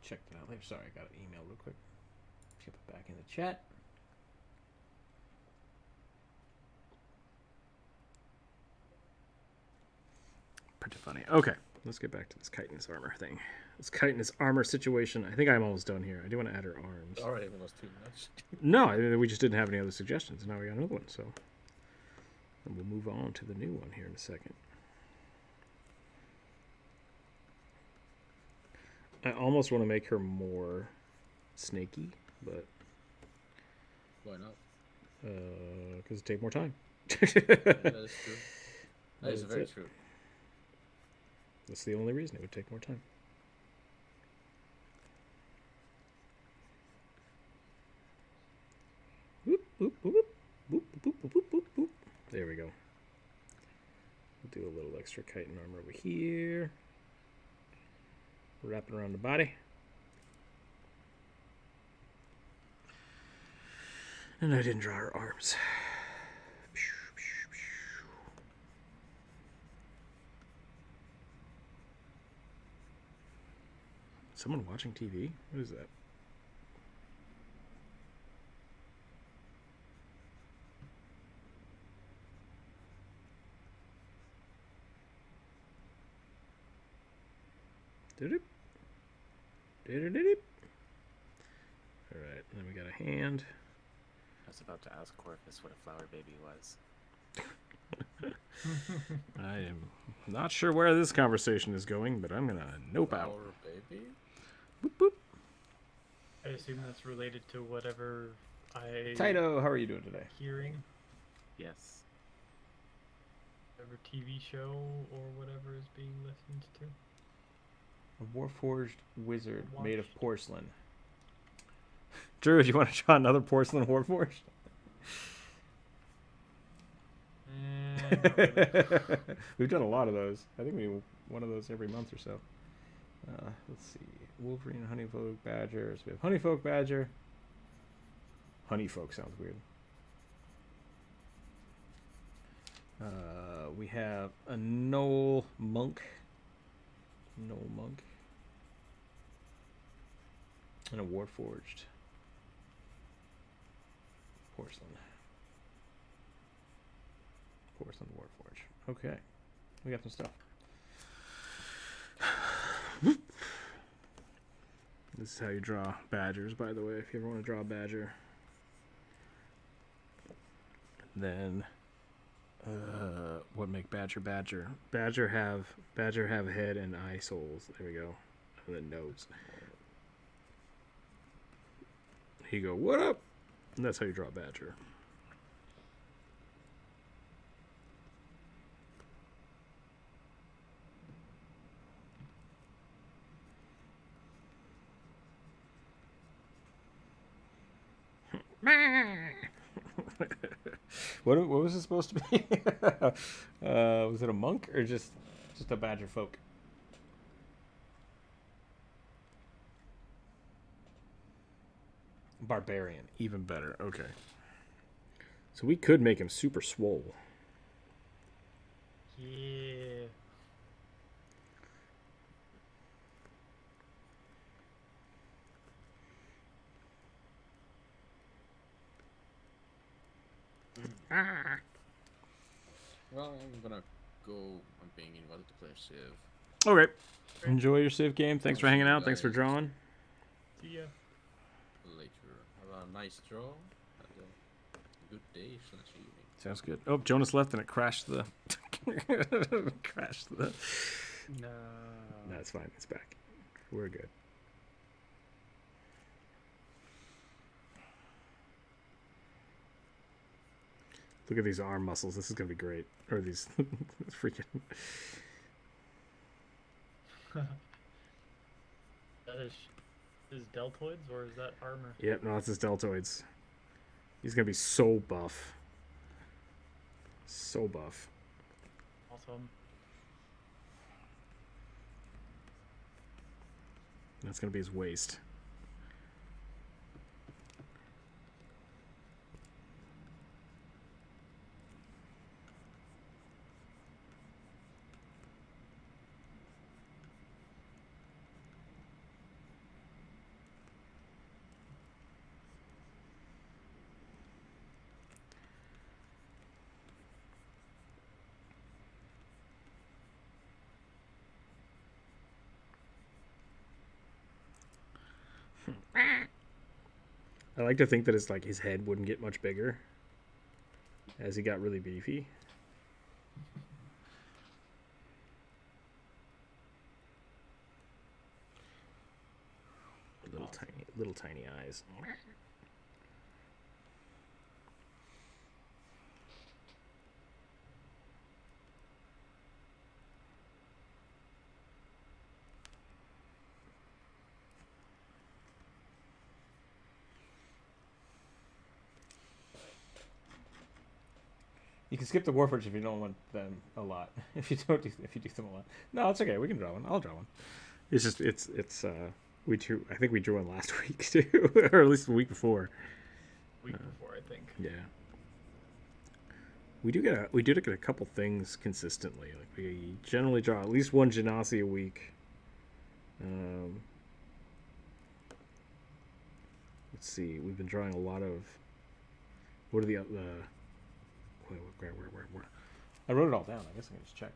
Check that out later. Sorry, I got an email real quick. Get it back in the chat. Pretty funny. Okay, let's get back to this chitinous armor thing. This chitinous armor situation. I think I'm almost done here. I do want to add her arms. Already almost too much. No, I mean, we just didn't have any other suggestions. Now we got another one, so and we'll move on to the new one here in a second. I almost want to make her more snaky, but Why not? because it take more time. That is true. That is That's very it. true. That's the only reason it would take more time. Whoop, whoop, whoop, whoop, whoop, whoop, whoop, whoop, whoop. There we go. We'll do a little extra chitin armor over here. Wrap it around the body. And I didn't draw her arms. Someone watching TV? What is that? Doop. Doop. All right, then we got a hand. I was about to ask Corvus what a flower baby was. I am not sure where this conversation is going, but I'm gonna nope out. Our baby? Boop, boop. I assume that's related to whatever Taito, how are you doing today? hearing, Yes. whatever TV show or whatever is being listened to. A warforged wizard made of Watched. porcelain. Drew, do you want to draw another porcelain warforged? Not really. We've done a lot of those. I think we do one of those every month or so. Let's see. Wolverine, Honeyfolk, Badger. So we have Honeyfolk, Badger. Honeyfolk sounds weird. We have a Knoll Monk. Knoll Monk. And a Warforged. Porcelain. Porcelain Warforge. Okay. We got some stuff. This is how you draw badgers, by the way, if you ever want to draw a badger. Then, what make badger badger? Badger have head and eye soles. There we go. And then nose. Here you go. What up? And that's how you draw a badger. What was it supposed to be? Was it a monk or just a badger folk? Barbarian. Even better. Okay. So we could make him super swole. Yeah. Well, I'm gonna go. I'm being invited to play Civ Okay. Enjoy your Civ game. Thanks for hanging out. Thanks for drawing. See ya. later. Have a nice draw and a good day slash evening. Sounds good. Oh, Jonas left and it crashed the. crashed the. No. No, it's fine. It's back. We're good. Look at these arm muscles. This is gonna be great. Or these freaking. That is deltoids or is that armor? Yep, no, that's his deltoids. He's gonna be so buff. So buff. Awesome. That's gonna be his waist. I like to think that it's like his head wouldn't get much bigger as he got really beefy. Little tiny eyes. You can skip the Warforged if you don't want them a lot. If you do them a lot. No, it's okay. We can draw one. I'll draw one. It's just it's we drew. I think we drew one last week too, or at least the week before. Week before, I think. Yeah. We do get a couple things consistently. Like we generally draw at least one Genasi a week. Let's see. We've been drawing a lot of. What are the where? I wrote it all down. I guess I can just check.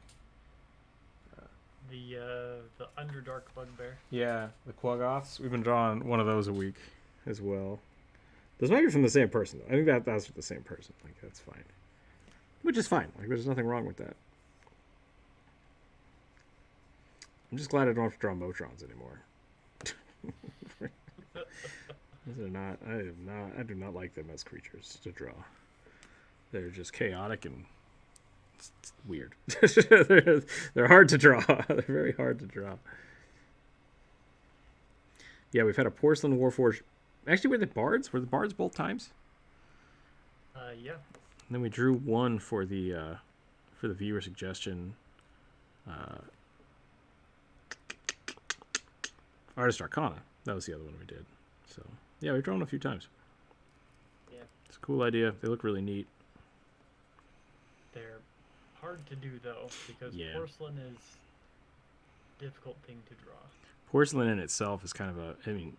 The Underdark Bugbear. Yeah, the Quaggoths. We've been drawing one of those a week as well. Those might be from the same person, though. I think that's the same person. Like, that's fine. Which is fine. Like, there's nothing wrong with that. I'm just glad I don't have to draw Motrons anymore. These are not. I do not like them as creatures to draw. They're just chaotic and it's weird. They're hard to draw. They're very hard to draw. Yeah, we've had a Porcelain Warforged. Actually, were the Bards? Were the Bards both times? Yeah. And then we drew one for the viewer suggestion. Artist Arcana. That was the other one we did. So yeah, we've drawn a few times. Yeah. It's a cool idea. They look really neat. They're hard to do though, because Yeah. porcelain is a difficult thing to draw. Porcelain in itself is kind of a. I mean,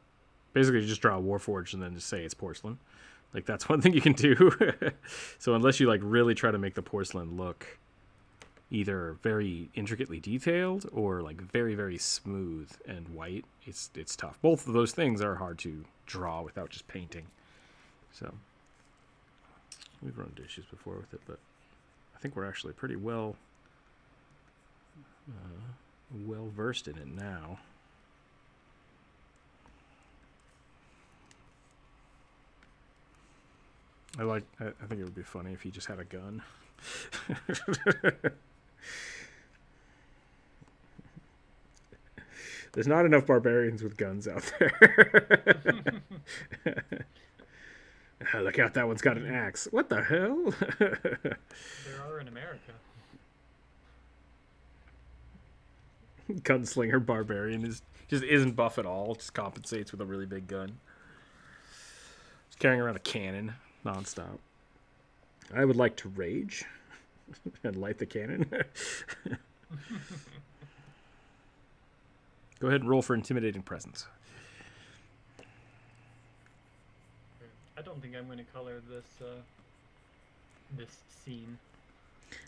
basically you just draw a Warforged and then just say it's porcelain. Like that's one thing you can do. So unless you like really try to make the porcelain look either very intricately detailed or like very, very smooth and white, it's tough. Both of those things are hard to draw without just painting. So we've run issues before with it, but I think we're actually pretty well versed in it now. I think it would be funny if he just had a gun. There's not enough barbarians with guns out there. Look out, that one's got an axe. What the hell? There are in America. Gunslinger barbarian just isn't buff at all. Just compensates with a really big gun. Just carrying around a cannon nonstop. I would like to rage and light the cannon. Go ahead and roll for intimidating presence. I don't think I'm going to color this this scene.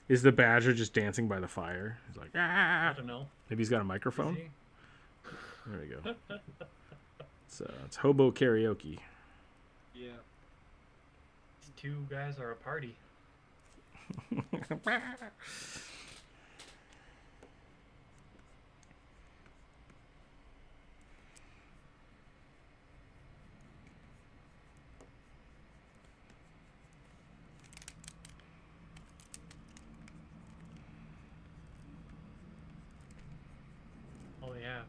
Is the badger just dancing by the fire? He's like, I ah. don't know. Maybe he's got a microphone. Is he? There we go. It's hobo karaoke. Yeah. These two guys are a party. Oh yeah,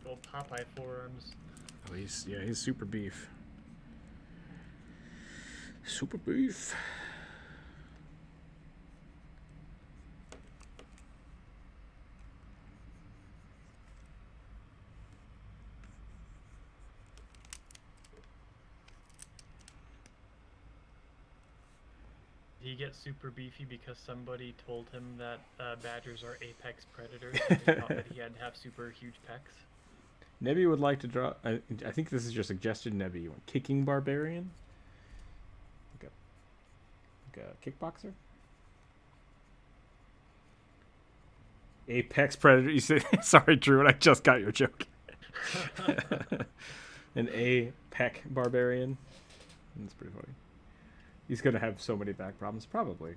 old Popeye forearms. Oh, he's super beef. Super beef. Did he get super beefy because somebody told him that badgers are apex predators? And he thought that he had to have super huge pecs. Nebby would like to draw. I think this is your suggestion, Nebby. You want kicking barbarian? Like a kickboxer? Apex predator. You say, sorry, Drew, I just got your joke. An apex barbarian. That's pretty funny. He's gonna have so many back problems, probably.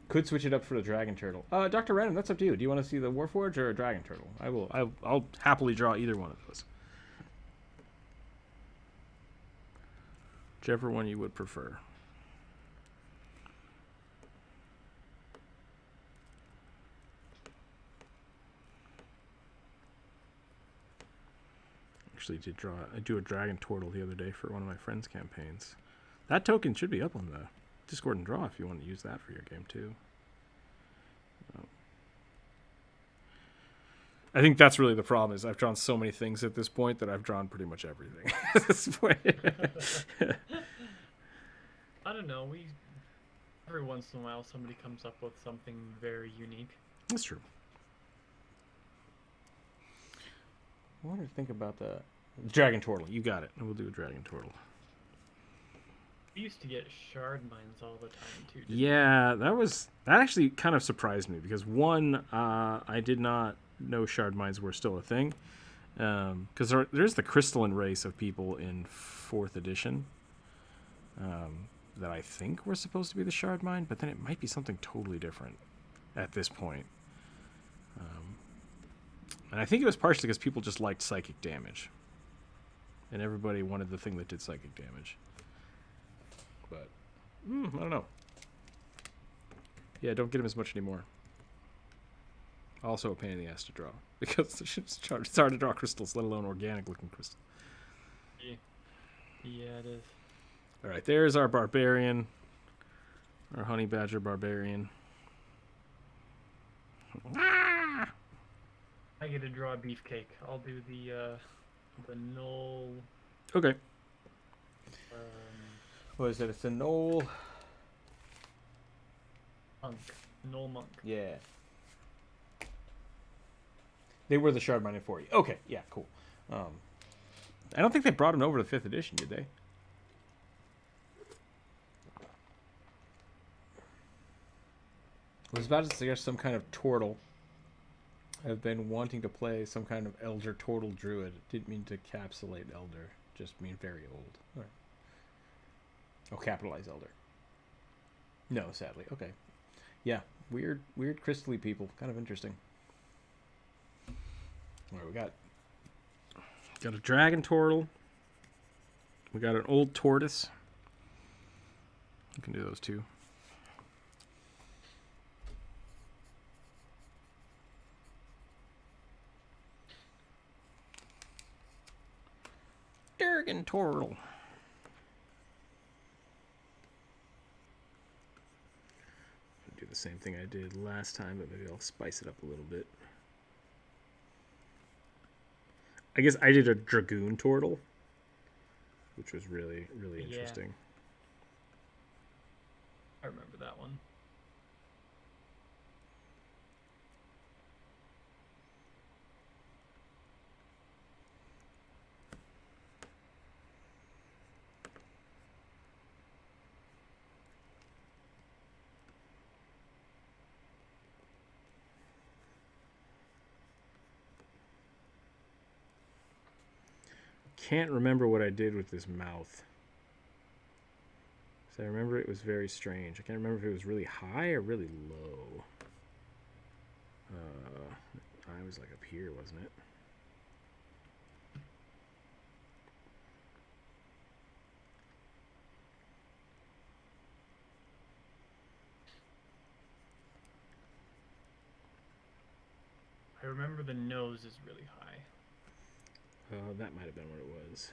Could switch it up for the dragon turtle. Dr. Random, that's up to you. Do you want to see the Warforged or a dragon turtle? I'll happily draw either one of those. Whichever one you would prefer. Actually I do a dragon turtle the other day for one of my friends' campaigns. That token should be up on the Discord and Draw if you want to use that for your game too. I think that's really the problem is I've drawn so many things at this point that I've drawn pretty much everything at this point. I don't know. Every once in a while somebody comes up with something very unique. That's true. I want to think about the dragon turtle. You got it. We'll do a dragon turtle. We used to get shard mines all the time too. Didn't Yeah, that actually kind of surprised me because one, I did not know shard mines were still a thing. Because there's the crystalline race of people in 4th edition that I think were supposed to be the shard mine, but then it might be something totally different at this point. And I think it was partially because people just liked psychic damage, and everybody wanted the thing that did psychic damage. But I don't know. Yeah, don't get them as much anymore. Also a pain in the ass to draw because it's hard to draw crystals, let alone organic looking crystals. you? Yeah, it is. All right, there's our barbarian, our honey badger barbarian. Ah! I get to draw a beefcake. I'll do the null. Okay. What is it? It's a Knoll. Monk. Null monk. Yeah. They were the shard mine in 40. Okay, yeah, cool. I don't think they brought him over to 5th edition, did they? I was about to suggest some kind of turtle. I've been wanting to play some kind of elder turtle druid. Didn't mean to capsulate elder. Just mean very old. All right. Oh, capitalize elder. No, sadly. Okay. Yeah, weird crystally people. Kind of interesting. All right, we Got a dragon turtle. We got an old tortoise. You can do those too. Dragon turtle. Do the same thing I did last time, but maybe I'll spice it up a little bit. I guess I did a dragoon turtle, which was really, really Yeah. interesting. I remember that one. Can't remember what I did with this mouth. So I remember it was very strange. I can't remember if it was really high or really low. I was like up here, wasn't it? I remember the nose is really high. That might have been what it was.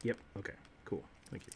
Yep. Okay. Cool. Thank you.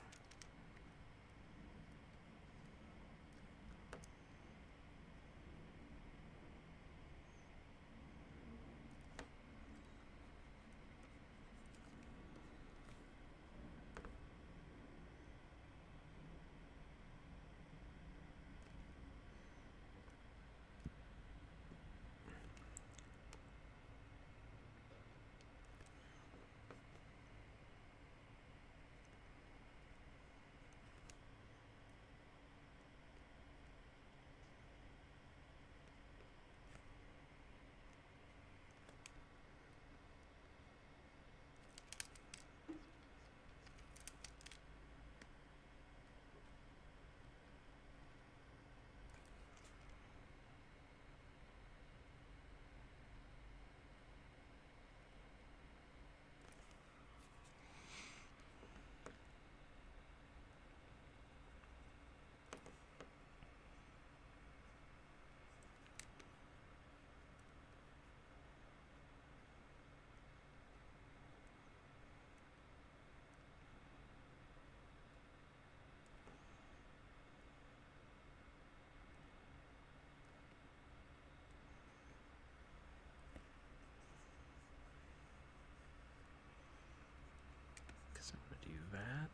So I'm going to do that.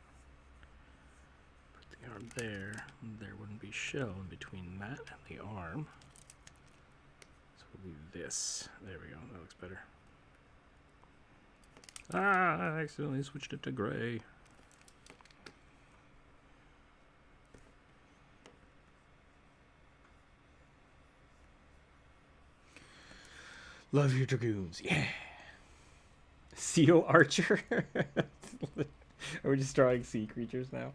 Put the arm there. There wouldn't be shell in between that and the arm. So we'll do this. There we go. That looks better. Ah, I accidentally switched it to gray. Love your dragoons. Yeah. Seal archer. Are we just drawing sea creatures now?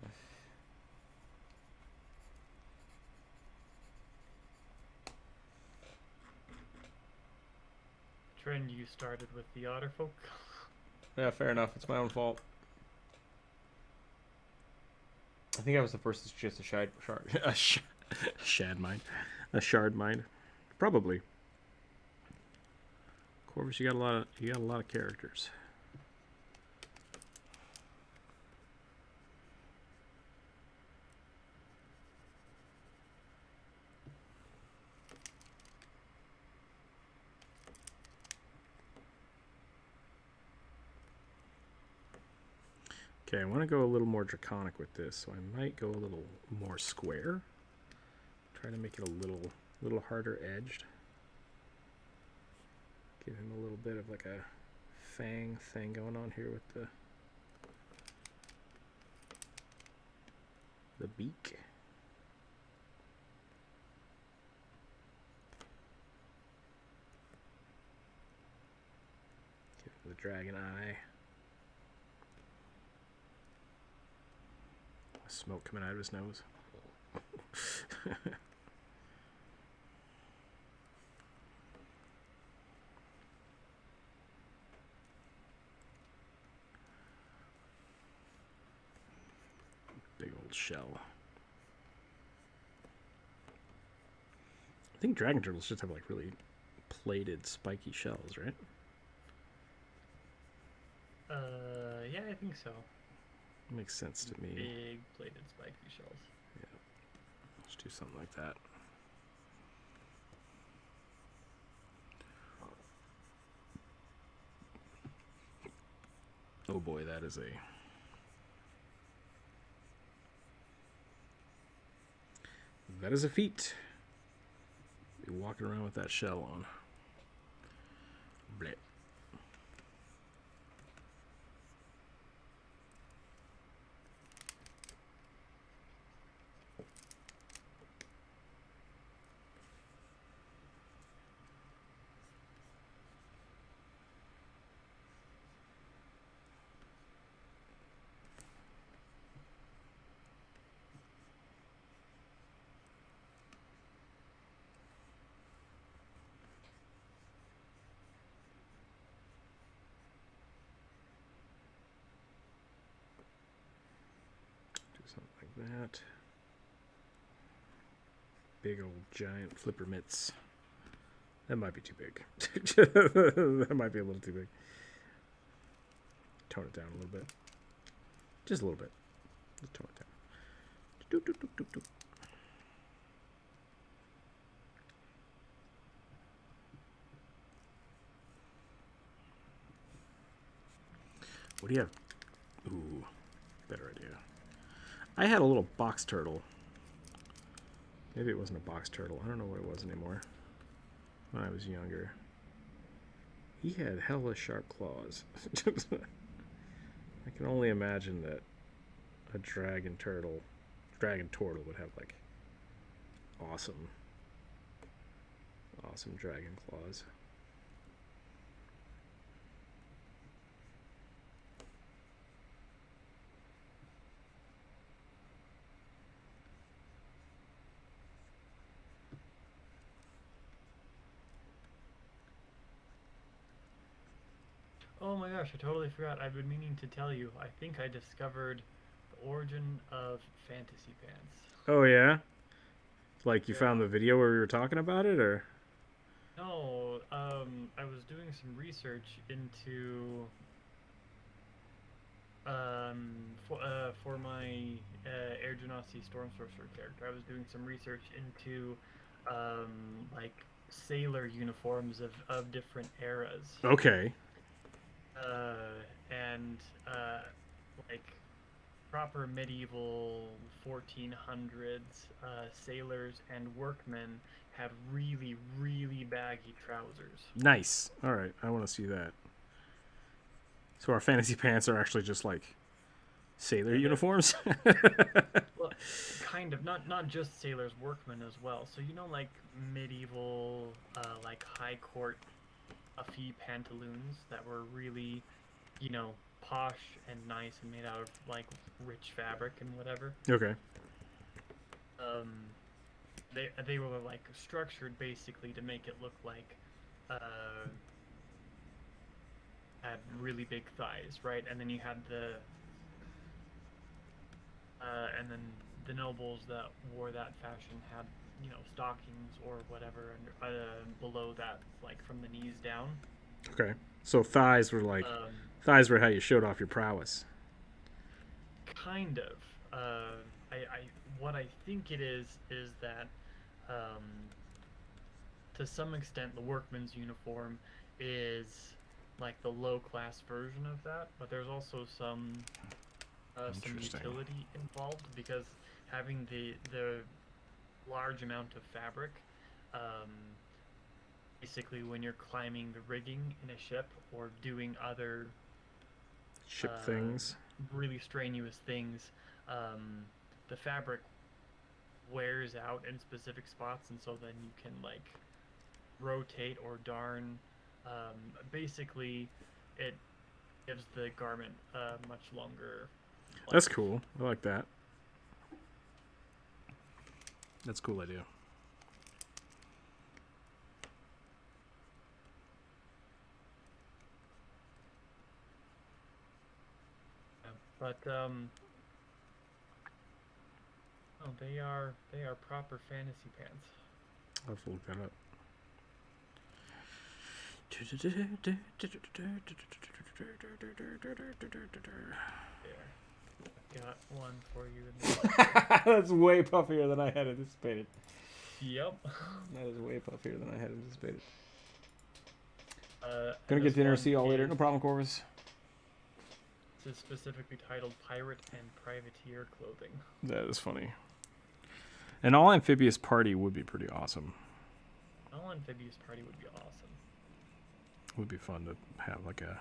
Trend you started with the otter folk. Yeah, fair enough. It's my own fault. I think I was the first to suggest shad mine. A shard mine. Probably. Corvus, you got a lot of characters. Okay, I want to go a little more draconic with this, so I might go a little more square. Try to make it a little harder edged. Give him a little bit of like a fang thing going on here with the beak. Give him the dragon eye. Smoke coming out of his nose. Big old shell. I think dragon turtles just have like really plated, spiky shells, right? Yeah, I think so. Makes sense to me. Big plated spiky shells. Yeah. Let's do something like that. Oh boy, that is a feat. Be walking around with that shell on. Blech. That big old giant flipper mitts. That might be too big. That might be a little too big. Tone it down a little bit. Just a little bit. Just tone it down. Doop, doop, doop, doop, doop. What do you have? Ooh, better idea. I had a little box turtle. Maybe it wasn't a box turtle. I don't know what it was anymore. When I was younger. He had hella sharp claws. I can only imagine that a dragon turtle would have like awesome dragon claws. Oh my gosh, I totally forgot. I've been meaning to tell you. I think I discovered the origin of Fantasy Pants. Oh yeah? Like you found the video where we were talking about it, or? No, I was doing some research into for my Air Genasi Storm Sorcerer character. I was doing some research into like sailor uniforms of different eras. Okay. And like proper medieval 1400s sailors and workmen had really, really baggy trousers. Nice. All right, I want to see that. So our fantasy pants are actually just like sailor uniforms. Well, kind of, not just sailors, workmen as well. So you know, like medieval, like high court puffy pantaloons that were really, you know, posh and nice and made out of like rich fabric and whatever. Okay. They were like structured basically to make it look like had really big thighs, right? And then you had and then the nobles that wore that fashion had, you know, stockings or whatever below that, like from the knees down. Okay. So thighs were how you showed off your prowess. Kind of. What I think it is that to some extent the workman's uniform is like the low class version of that, but there's also some Interesting. utility involved, because having the large amount of fabric, basically when you're climbing the rigging in a ship or doing other Ship things. really strenuous things, the fabric wears out in specific spots, and so then you can like rotate or darn. Basically, it gives the garment much longer. That's cool. I like that. That's a cool idea. But oh, they are proper fantasy pants. I'll have to look that up. There, got one for you. That's way puffier than I had anticipated. Yep. That is way puffier than I had anticipated. And Gonna get this dinner. one See y'all later. is- No problem, Corvus. This is specifically titled Pirate and Privateer Clothing. That is funny. An all amphibious party would be pretty awesome. All amphibious party would be awesome. Would be fun to have like a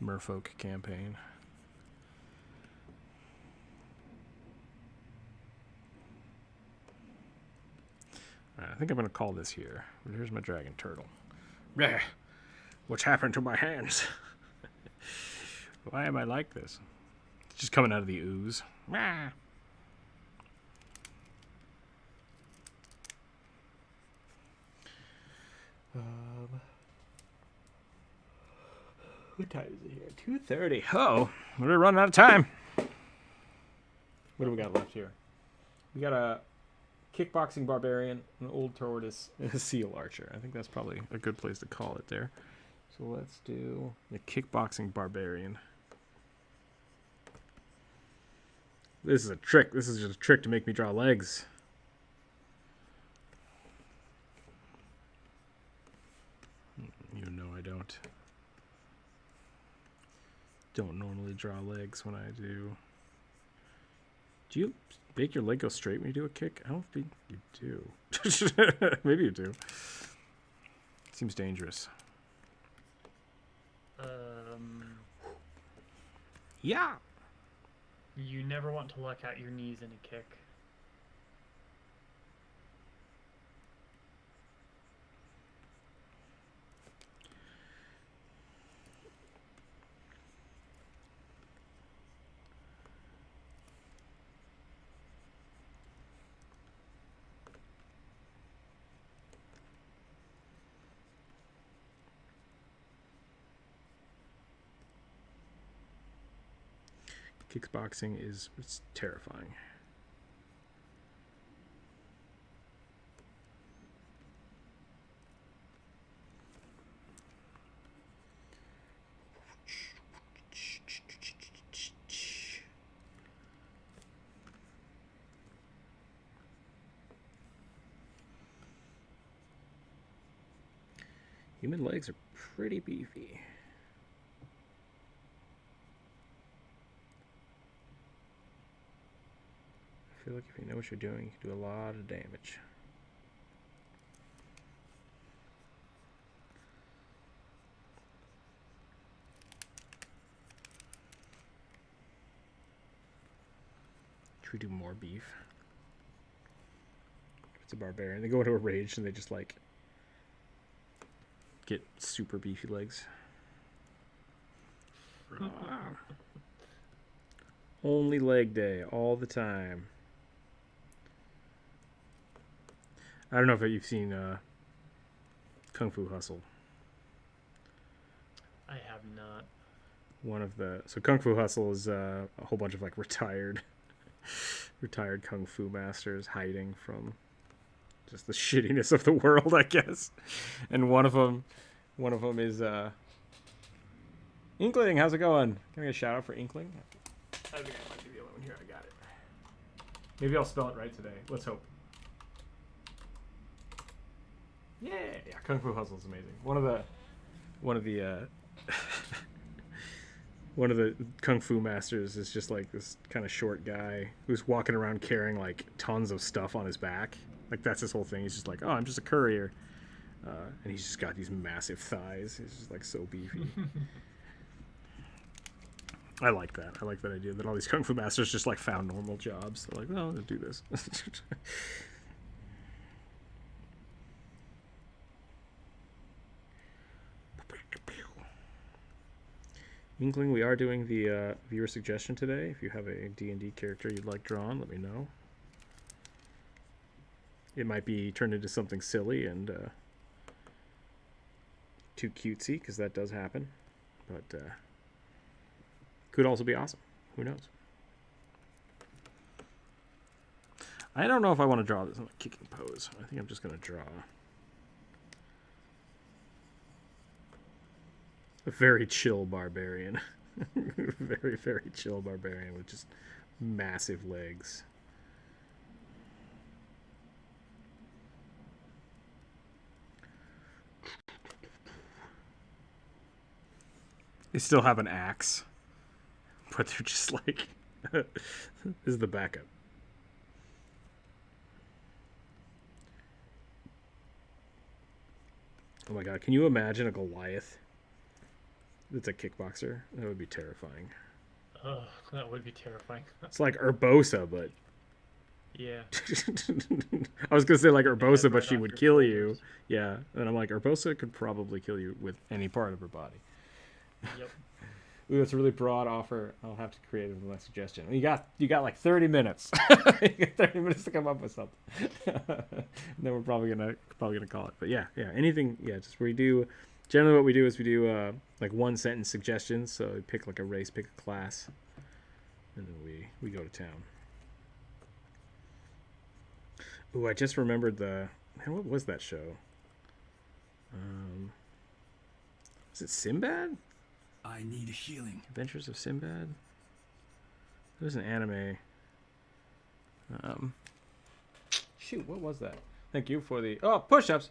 merfolk campaign. Alright, I think I'm gonna call this here. Here's my dragon turtle. Bleh. What's happened to my hands? Why am I like this? It's just coming out of the ooze. Rah. What time is it here? 2:30. Oh, we're running out of time. What do we got left here? We got a kickboxing barbarian, an old tortoise, and a seal archer. I think that's probably A good place to call it there. so. Let's do. The kickboxing barbarian. This is a trick. This is just a trick to make me draw legs. You know I don't. Don't normally draw legs when I do. Do you make your leg go straight when you do a kick? I don't think you do. Maybe you do. Seems dangerous. Yeah. You never want to luck out your knees in a kick. Kickboxing is it's terrifying. Human legs are pretty beefy. I feel like if you know what you're doing, you can do a lot of damage. Should we do more beef? If it's a barbarian, they go into a rage and they just like get super beefy legs. Only leg day all the time. I don't know if you've seen Kung Fu Hustle. I have not. So Kung Fu Hustle is a whole bunch of like retired kung fu masters hiding from just the shittiness of the world, I guess. And one of them is Inkling. How's it going? Can I get a shout out for Inkling? I think I might be the only one here. I got it. Maybe I'll spell it right today. Let's hope. Yeah, Kung Fu Hustle is amazing. One of the one of the kung fu masters is just like this kind of short guy who's walking around carrying like tons of stuff on his back. Like that's his whole thing. He's just like, oh, I'm just a courier, and he's just got these massive thighs. He's just like so beefy. I like that. I like that idea that all these kung fu masters just like found normal jobs. They're like, well, I'm gonna do this. Inkling, we are doing the viewer suggestion today. If you have a D&D character you'd like drawn, let me know. It might be turned into something silly and too cutesy, because that does happen. But could also be awesome. Who knows? I don't know if I want to draw this in a kicking pose. I think I'm just going to draw a very chill barbarian. Very, very chill barbarian with just massive legs. They still have an axe, but they're just like, this is the backup. Oh my god, can you imagine a Goliath that's a kickboxer? That would be terrifying. Oh, that would be terrifying. It's like Urbosa, but Yeah. I was gonna say like Urbosa, right but she off would your kill you. shoulders. Yeah, and I'm like, Urbosa could probably kill you with any part of her body. Yep. Ooh, that's a really broad offer. I'll have to create it with my suggestion. You got like 30 minutes. You got 30 minutes to come up with something. Then we're probably gonna call it. But yeah, anything. Yeah, just we do. Generally, what we do is we do like one sentence suggestions. So we pick like a race, pick a class, and then we go to town. Ooh, I just remembered what was that show? Was it Sinbad? I need healing. Adventures of Sinbad? It was an anime. Shoot, what was that? Thank you for the push-ups.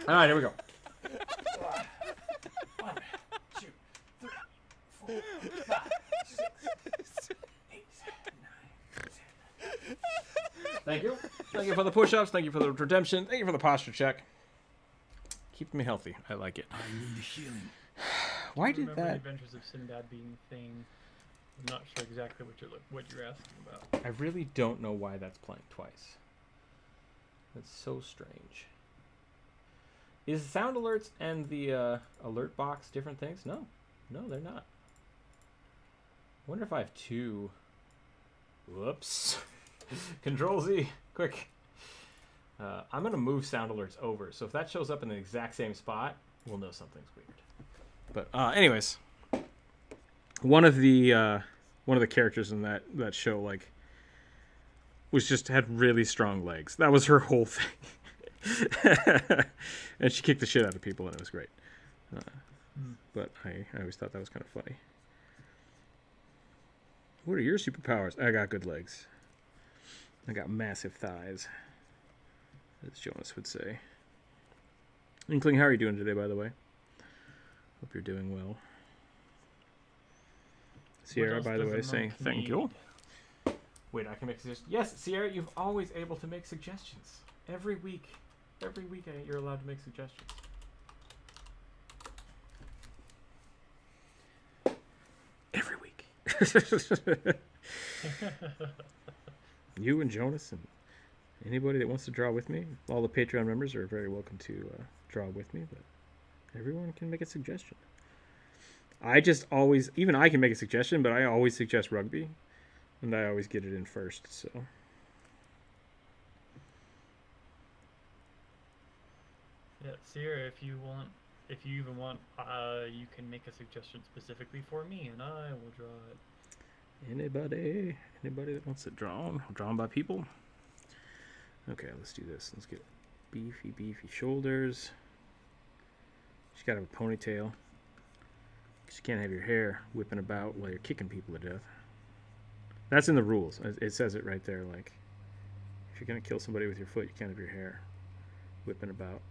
All right, here we go. 1, 2, 3, 4, 5, 6, 8, 9, 10. Thank you. Thank you for the push-ups. Thank you for the redemption. Thank you for the posture check. Keeps me healthy. I like it. I need healing. Why I did remember that? The Adventures of Sinbad being a thing. I'm not sure exactly what you're asking about. I really don't know why that's playing twice. That's so strange. Is sound alerts and the alert box different things? No, they're not. I wonder if I have two. Whoops. Control Z, quick. I'm gonna move sound alerts over, so if that shows up in the exact same spot, we'll know something's weird. But anyways, one of the characters in that show like had really strong legs. That was her whole thing, and she kicked the shit out of people, and it was great. But I always thought that was kind of funny. What are your superpowers? I got good legs. I got massive thighs, as Jonas would say. Inkling, how are you doing today, by the way? Hope you're doing well. Sierra, else by the does a way, saying monk thank you. need? Wait, I can make suggestions. Yes, Sierra, you're always able to make suggestions. Every week you're allowed to make suggestions. Every week. You and Jonas Anybody that wants to draw with me, all the Patreon members are very welcome to draw with me, but everyone can make a suggestion. I just always, even I can make a suggestion, but I always suggest rugby, and I always get it in first, so. Yeah, Sierra, if you even want, you can make a suggestion specifically for me, and I will draw it. Anybody that wants it drawn by people. Okay, let's do this. Let's get beefy shoulders. She's got to have a ponytail. 'Cause you can't have your hair whipping about while you're kicking people to death. That's in the rules. It says it right there. Like, if you're gonna kill somebody with your foot, you can't have your hair whipping about.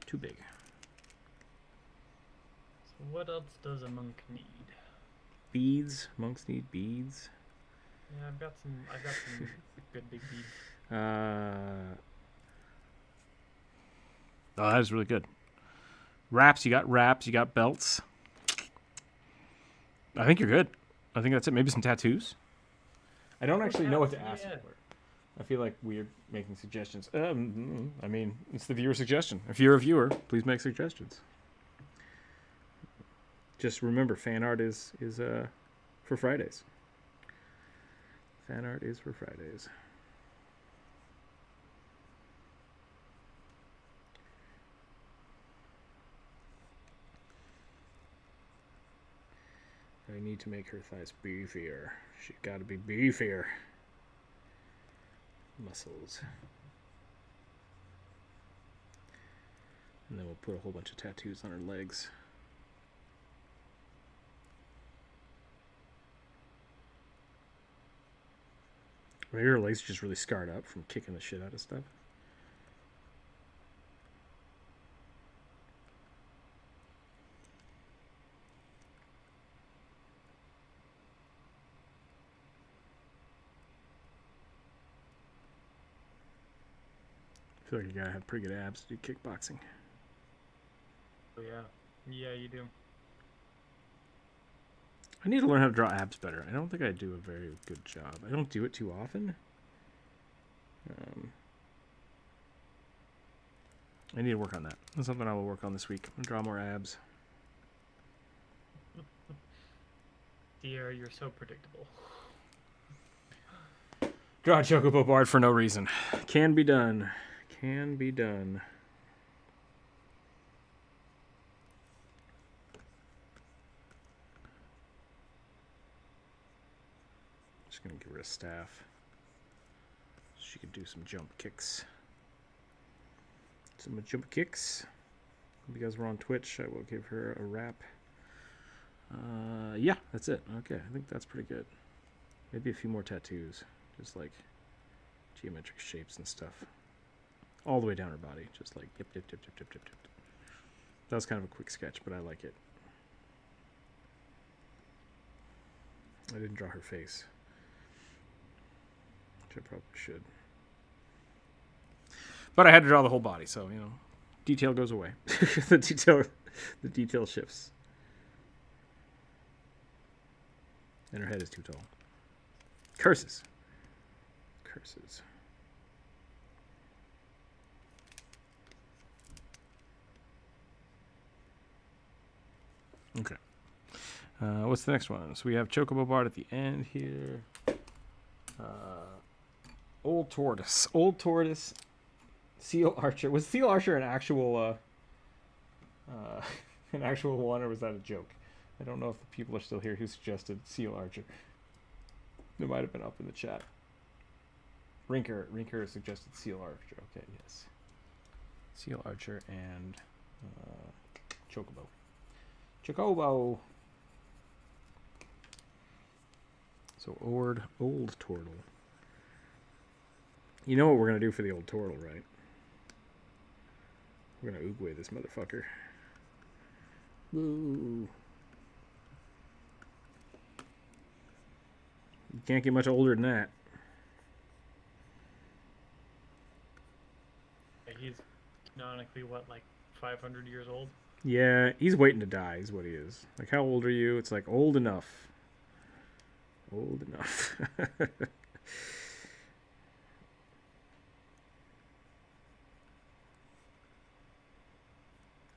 Too big. So what else does a monk need? Beads. Monks need beads. Yeah, I've got some good big beads. Oh, that is really good. Wraps. You got belts. I think you're good. I think that's it. Maybe some tattoos. I don't actually know what to ask for. I feel like weird making suggestions. I mean, it's the viewer suggestion. If you're a viewer, please make suggestions. Just remember, fan art is for Fridays. Fan art is for Fridays. I need to make her thighs beefier. She's got to be beefier. Muscles. And then we'll put a whole bunch of tattoos on her legs. Maybe her legs are just really scarred up from kicking the shit out of stuff. I feel like you gotta have pretty good abs to do kickboxing. Oh yeah, yeah, you do. I need to learn how to draw abs better. I don't think I do a very good job. I don't do it too often. I need to work on that. That's something I will work on this week. I'm gonna draw more abs. Sierra, you're so predictable. Draw a Chocobo Bard for no reason. Can be done. Can be done. Just gonna give her a staff. She could do some jump kicks. Some jump kicks. If you guys were on Twitch, I will give her a wrap. Yeah, that's it. Okay, I think that's pretty good. Maybe a few more tattoos. Just like geometric shapes and stuff. All the way down her body. Just like yip, yip, yip, yip, yip, yip, yip. That was kind of a quick sketch, but I like it. I didn't draw her face. Which I probably should. But I had to draw the whole body, so, you know, detail goes away. the detail shifts. And her head is too tall. Curses. Curses. Okay. What's the next one? So we have Chocobo Bard at the end here. Old Tortoise. Old Tortoise. Seal Archer. Was Seal Archer an actual one, or was that a joke? I don't know if the people are still here who suggested Seal Archer. It might have been up in the chat. Rinker suggested Seal Archer. Okay, yes. Seal Archer and Chocobo. Chocobo. So old turtle. You know what we're gonna do for the old turtle, right? We're gonna oogway this motherfucker. Woo. You can't get much older than that. canonically, what, like 500 years old? Yeah, he's waiting to die, is what he is. Like, how old are you? It's like, old enough. Old enough.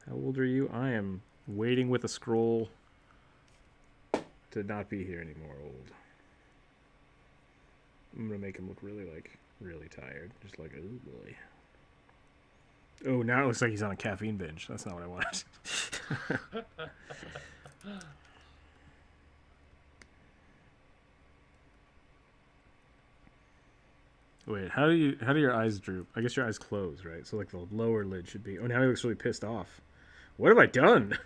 How old are you? I am waiting with a scroll to not be here anymore, old. I'm gonna make him look really, like, really tired. Just like, oh boy. Oh, now it looks like he's on a caffeine binge. That's not what I wanted. Wait, how do your eyes droop? I guess your eyes close, right? So like the lower lid should be. Oh, now he looks really pissed off. What have I done?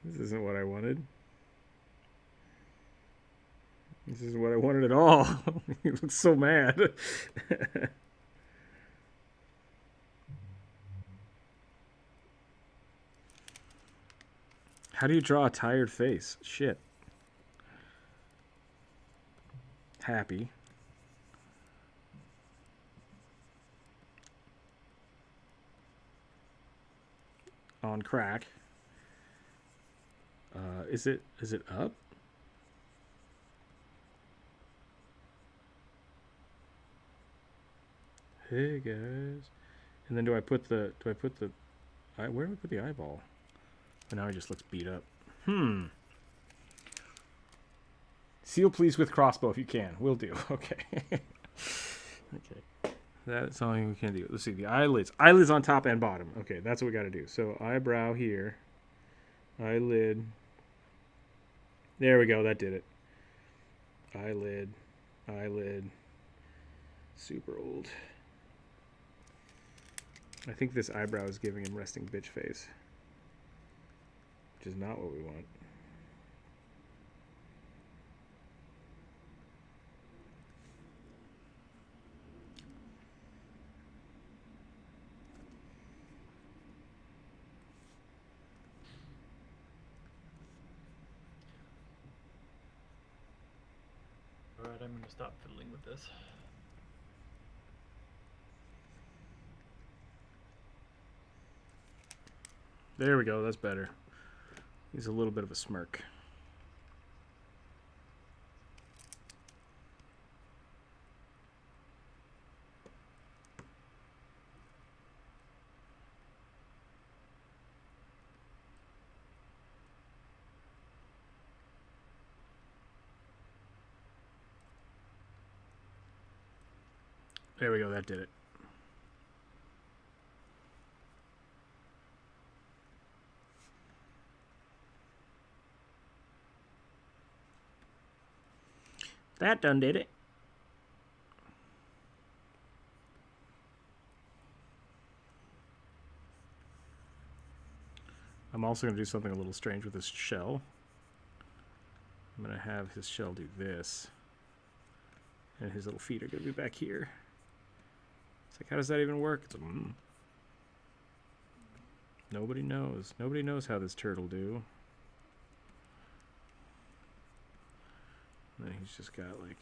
This isn't what I wanted. This isn't what I wanted at all. He looks so mad. How do you draw a tired face? Shit. Happy. On crack. Is it up? Hey guys. And then do I put the where do I put the eyeball? And now he just looks beat up. Seal please with crossbow if you can. Will do. Okay. Okay. That's all we can do. Let's see, the eyelids. Eyelids on top and bottom. Okay, that's what we got to do. So eyebrow here. Eyelid. There we go. That did it. Eyelid. Eyelid. Super old. I think this eyebrow is giving him resting bitch face. Which is not what we want. Alright, I'm gonna stop fiddling with this. There we go. That's better. He's a little bit of a smirk. There we go. That did it. That done did it. I'm also going to do something a little strange with this shell. I'm going to have his shell do this. And his little feet are going to be back here. It's like, how does that even work? It's Nobody knows. Nobody knows how this turtle do. And then he's just got like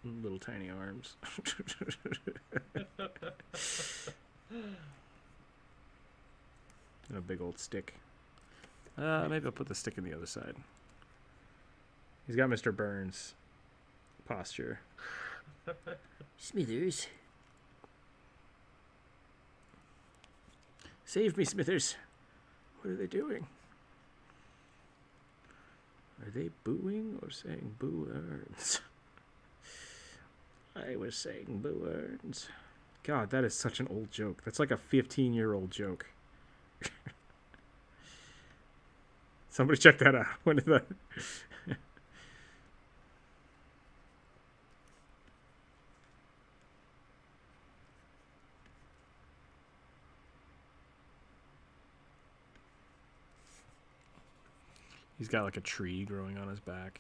little tiny arms. And a big old stick. Maybe I'll put the stick in the other side. He's got Mr. Burns posture. Smithers. Save me, Smithers. What are they doing? Are they booing or saying boo earns? I was saying boo earns. God, that is such an old joke. That's like a 15-year-old joke. Somebody check that out. When did that? He's got like a tree growing on his back.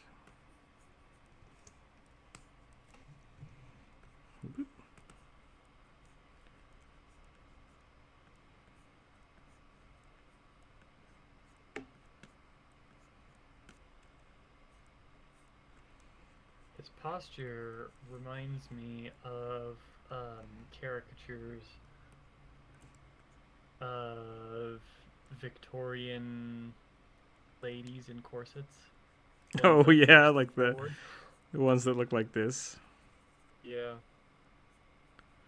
His posture reminds me of caricatures of Victorian ladies in corsets. Oh Ones that yeah, face like the forward. ones that look like this. Yeah.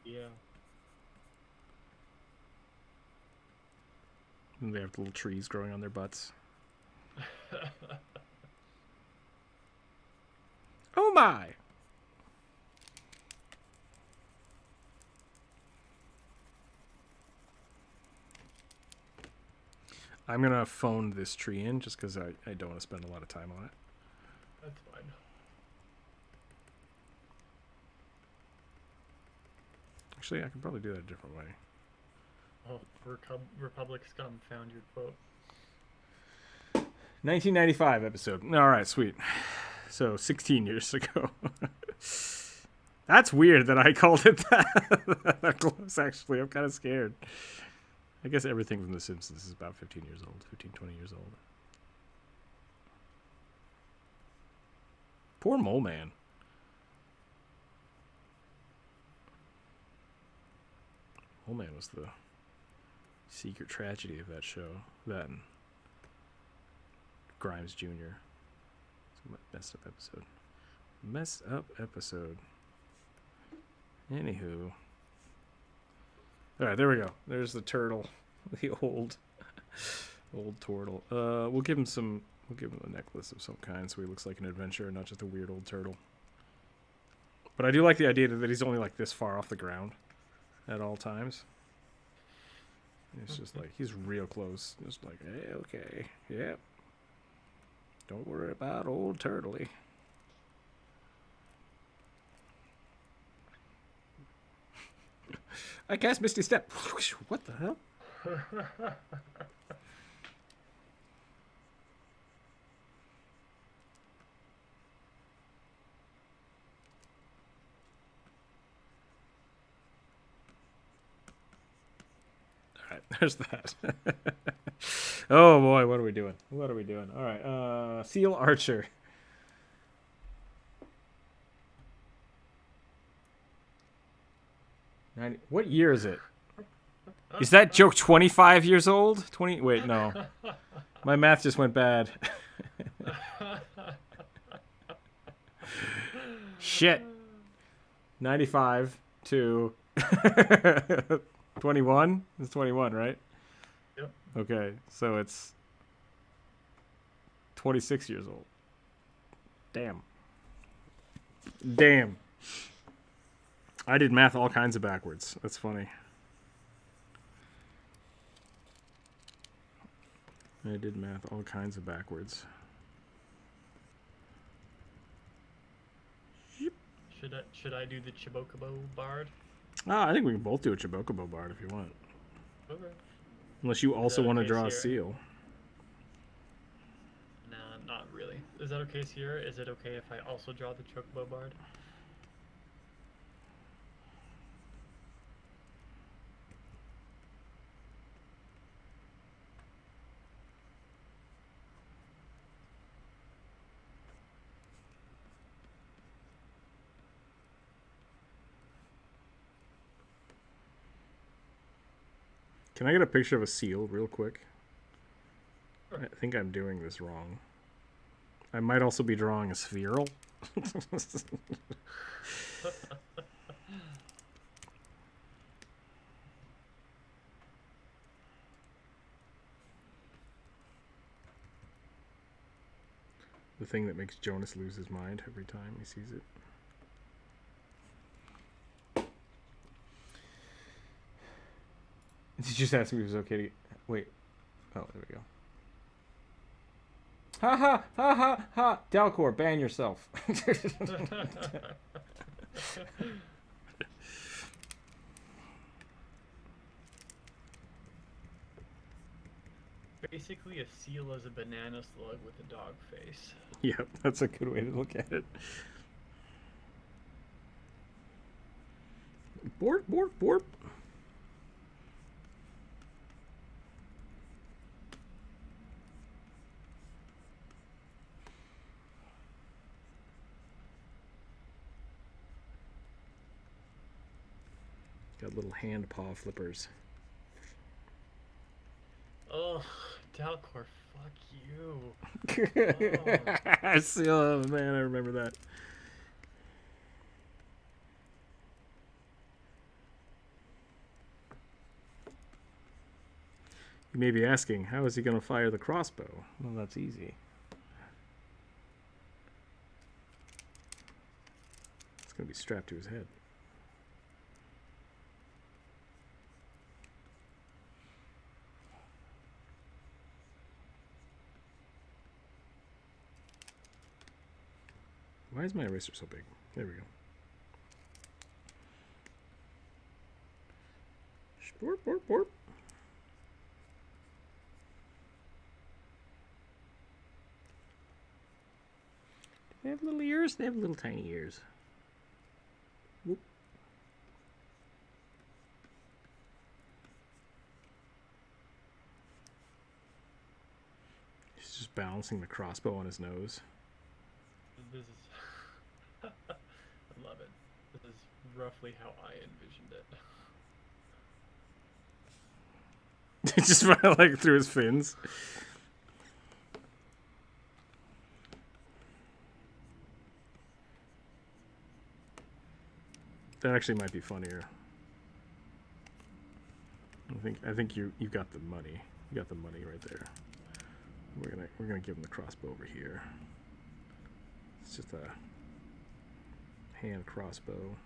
Yeah. And they have little trees growing on their butts. Oh my! I'm gonna phone this tree in just because I don't want to spend a lot of time on it. That's fine. Actually, I can probably do that a different way. Oh, Republic Scum found your quote. 1995 episode. All right, sweet. So 16 years ago. That's weird that I called it that close, actually. I'm kind of scared. I guess everything from The Simpsons is about 15 years old, 15, 20 years old. Poor Mole Man. Mole Man was the secret tragedy of that show. That and Grimes Jr. It's a messed up episode. Messed up episode. Anywho. Alright, there we go. There's the turtle. The old turtle. We'll give him a necklace of some kind so he looks like an adventurer, not just a weird old turtle. But I do like the idea that he's only like this far off the ground at all times. It's just like he's real close. Just like, hey, okay, yep. Don't worry about old Turtley. I cast Misty Step. What the hell? Alright, there's that. Oh boy, what are we doing? What are we doing? Alright, Seal Archer. What year is it? Is that joke 25 years old? 20? Wait, no. My math just went bad. Shit. 95 to 21? It's 21, right? Yep. Okay, so it's 26 years old. Damn. Damn. I did math all kinds of backwards. That's funny. I did math all kinds of backwards. Should I do the Chibokobo Bard? Ah, I think we can both do a Chibokobo Bard if you want. Okay. Unless you also that want to okay, draw a Sierra? seal. Nah, not really. Is that okay, Sierra? Is it okay if I also draw the Chocobo Bard? Can I get a picture of a seal real quick? Sure. I think I'm doing this wrong. I might also be drawing a spheral. The thing that makes Jonas lose his mind every time he sees it. Did you just ask me if it was okay to wait? Oh, there we go. Ha ha ha ha ha! Dalcor, ban yourself. Basically, a seal is a banana slug with a dog face. Yep, that's a good way to look at it. Borp, borp, borp. Got little hand paw flippers. Oh, Dalcor, fuck you. I still, man, I remember that. You may be asking, how is he going to fire the crossbow? Well, that's easy. It's going to be strapped to his head. Why is my eraser so big? There we go. Borp, borp, borp. They have little ears. They have little tiny ears. Whoop. He's just balancing the crossbow on his nose. This is. I love it. This is roughly how I envisioned it. Just right, like through his fins. That actually might be funnier. I think you got the money. You got the money right there. We're gonna give him the crossbow over here. It's just a hand crossbow.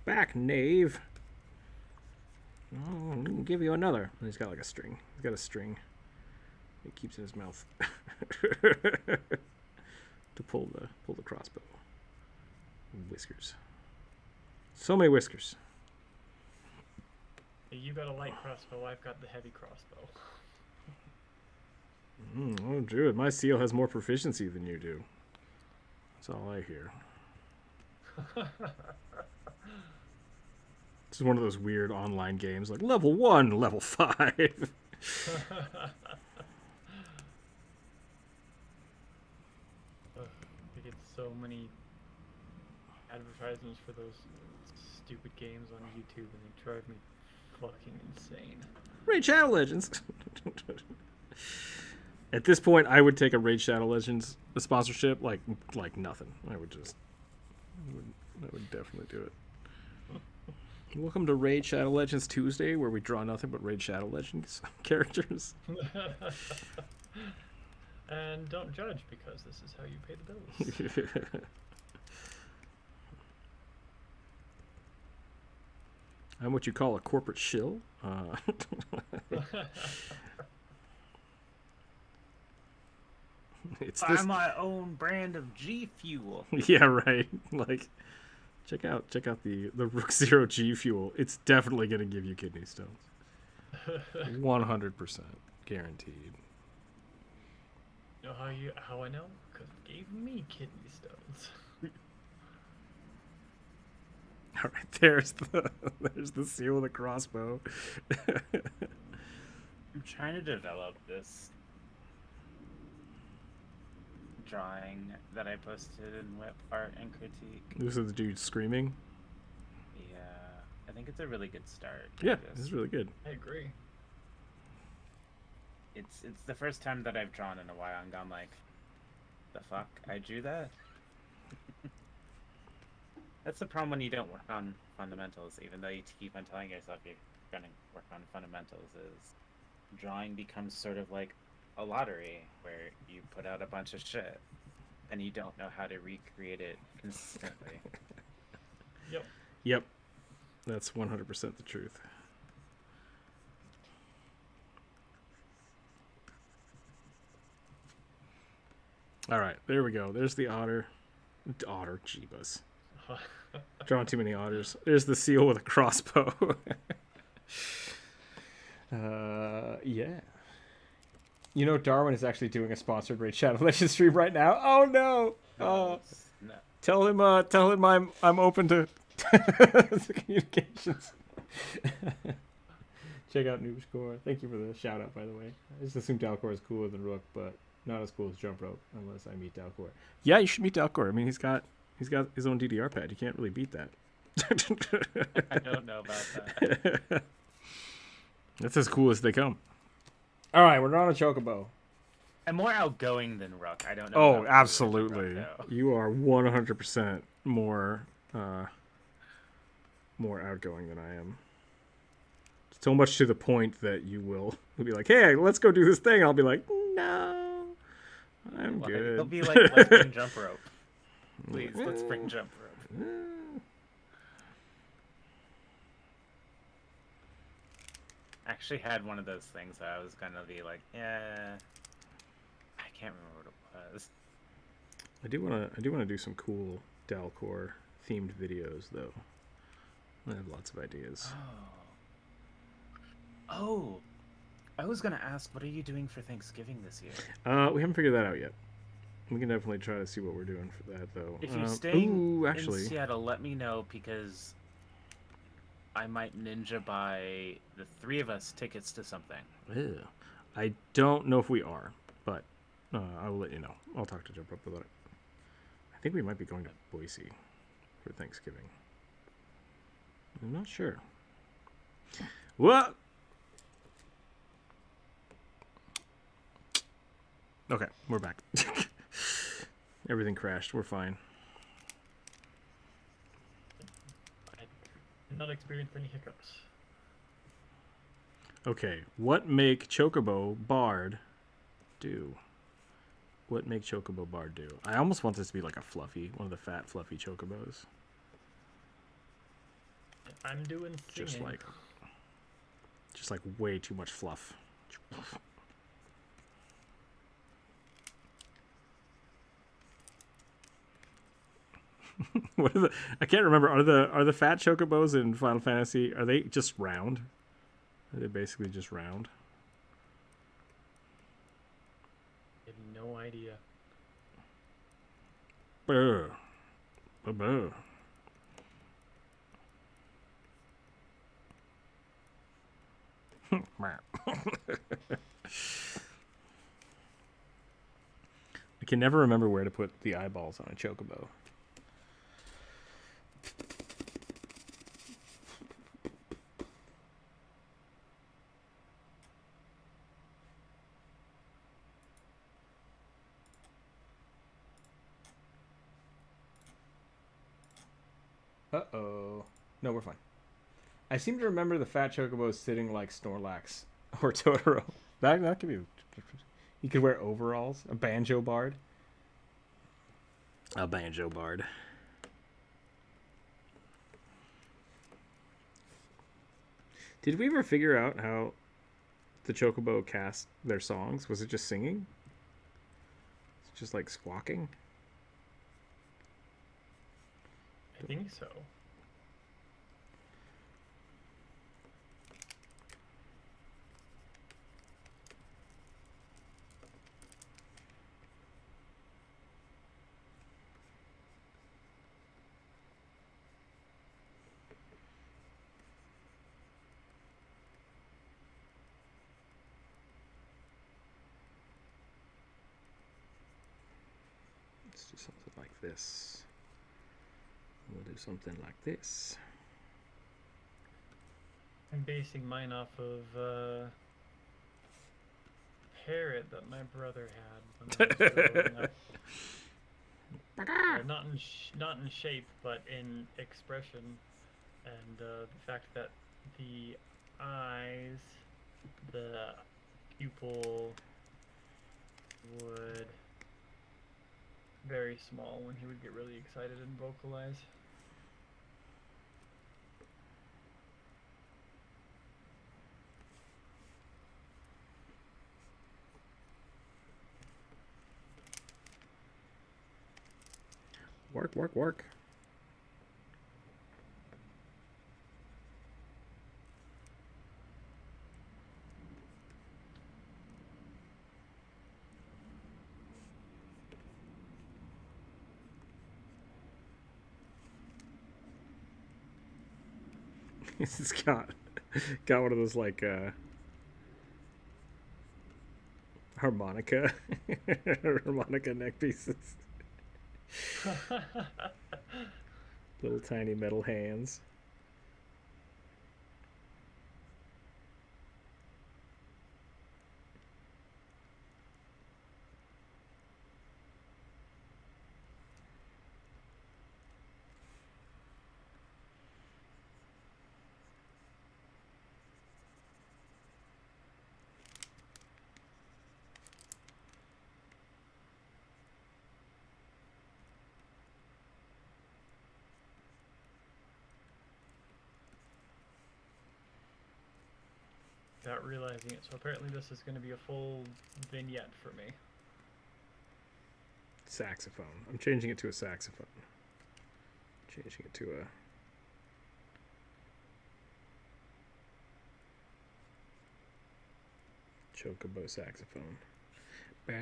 Back, knave. Oh, I'm gonna give you another. And he's got like a string. He's got a string. He keeps in his mouth to pull the crossbow. Whiskers. So many whiskers. Hey, you got a light crossbow. I've got the heavy crossbow. Oh, Druid, my seal has more proficiency than you do. That's all I hear. This is one of those weird online games, like level 1, level 5. We get so many advertisements for those stupid games on YouTube, and they drive me fucking insane. Raid Shadow Legends. At this point, I would take a Raid Shadow Legends sponsorship like nothing. I would definitely do it. Welcome to Raid Shadow Legends Tuesday, where we draw nothing but Raid Shadow Legends characters. And don't judge, because this is how you pay the bills. I'm what you call a corporate shill. It's Buy my own brand of G Fuel. Yeah, right. Like, check out the Rook Zero G Fuel. It's definitely gonna give you kidney stones. 100% guaranteed. You know how I know? Because it gave me kidney stones. All right, there's the seal with a crossbow. I'm trying to develop this drawing that I posted in Whip Art and Critique. This is the dude screaming. Yeah, I think it's a really good start. Yeah, this is really good. I agree. It's the first time that I've drawn in a while and gone like, the fuck, I drew that? That's the problem when you don't work on fundamentals, even though you keep on telling yourself you're going to work on fundamentals, is drawing becomes sort of like a lottery where you put out a bunch of shit and you don't know how to recreate it consistently. Yep. That's 100% the truth. All right, there we go. There's the otter. Otter, jeebus. Drawing too many otters. There's the seal with a crossbow. Yeah. You know, Darwin is actually doing a sponsored Raid Shadow Legends stream right now. Oh no! Oh, No. tell him I'm open to communications. Check out Noobscore. Thank you for the shout out, by the way. I just assumed Dalcor is cooler than Rook, but not as cool as jump rope unless I meet Dalcor. Yeah, you should meet Dalcor. I mean, he's got his own DDR pad. You can't really beat that. I don't know about that. That's as cool as they come. All right, we're on a chocobo. I'm more outgoing than Rook. I don't know. Oh, about Rook, absolutely. though. You are 100% more outgoing than I am. So much to the point that you'll be like, "Hey, let's go do this thing." I'll be like, "No, I'm Like, good." It'll be like, let's bring jump rope. Please, let's bring jump rope. Actually had one of those things where I was gonna be like, yeah, I can't remember what it was. I do wanna do some cool Dalcor themed videos though. I have lots of ideas. Oh, I was gonna ask, what are you doing for Thanksgiving this year? We haven't figured that out yet. We can definitely try to see what we're doing for that though. If you're staying actually, in Seattle, let me know because I might ninja buy the 3 of us tickets to something. ew. I don't know if we are, but I will let you know. I'll talk to Jump Up about it. I think we might be going to Boise for Thanksgiving. I'm not sure. What? Okay, we're back. Everything crashed. We're fine. I did not experience any hiccups. Okay, what make Chocobo Bard do? What make Chocobo Bard do? I almost want this to be like a fluffy, one of the fat, fluffy Chocobos. I'm doing singing. Just like way too much fluff. What are the? I can't remember. Are the fat Chocobos in Final Fantasy? Are they just round? Are they basically just round? I have no idea. Brr. Brr. I can never remember where to put the eyeballs on a Chocobo. Uh-oh. No, we're fine. I seem to remember the fat chocobos sitting like Snorlax or Totoro. That could be... You could wear overalls. A banjo bard. A banjo bard. Did we ever figure out how the Chocobo cast their songs? Was it just singing? It's just like squawking? I think so. Let's do something like this. We'll do something like this. I'm basing mine off of parrot that my brother had when I was growing up. Not in shape, but in expression, and the fact that the eyes, the pupil would very small when he would get really excited and vocalize. Work, work, work. It's got one of those like Harmonica. Harmonica neck pieces. Little tiny metal hands. Without realizing it. So apparently this is going to be a full vignette for me. Saxophone. I'm changing it to a saxophone. Changing it to a... Chocobo saxophone. I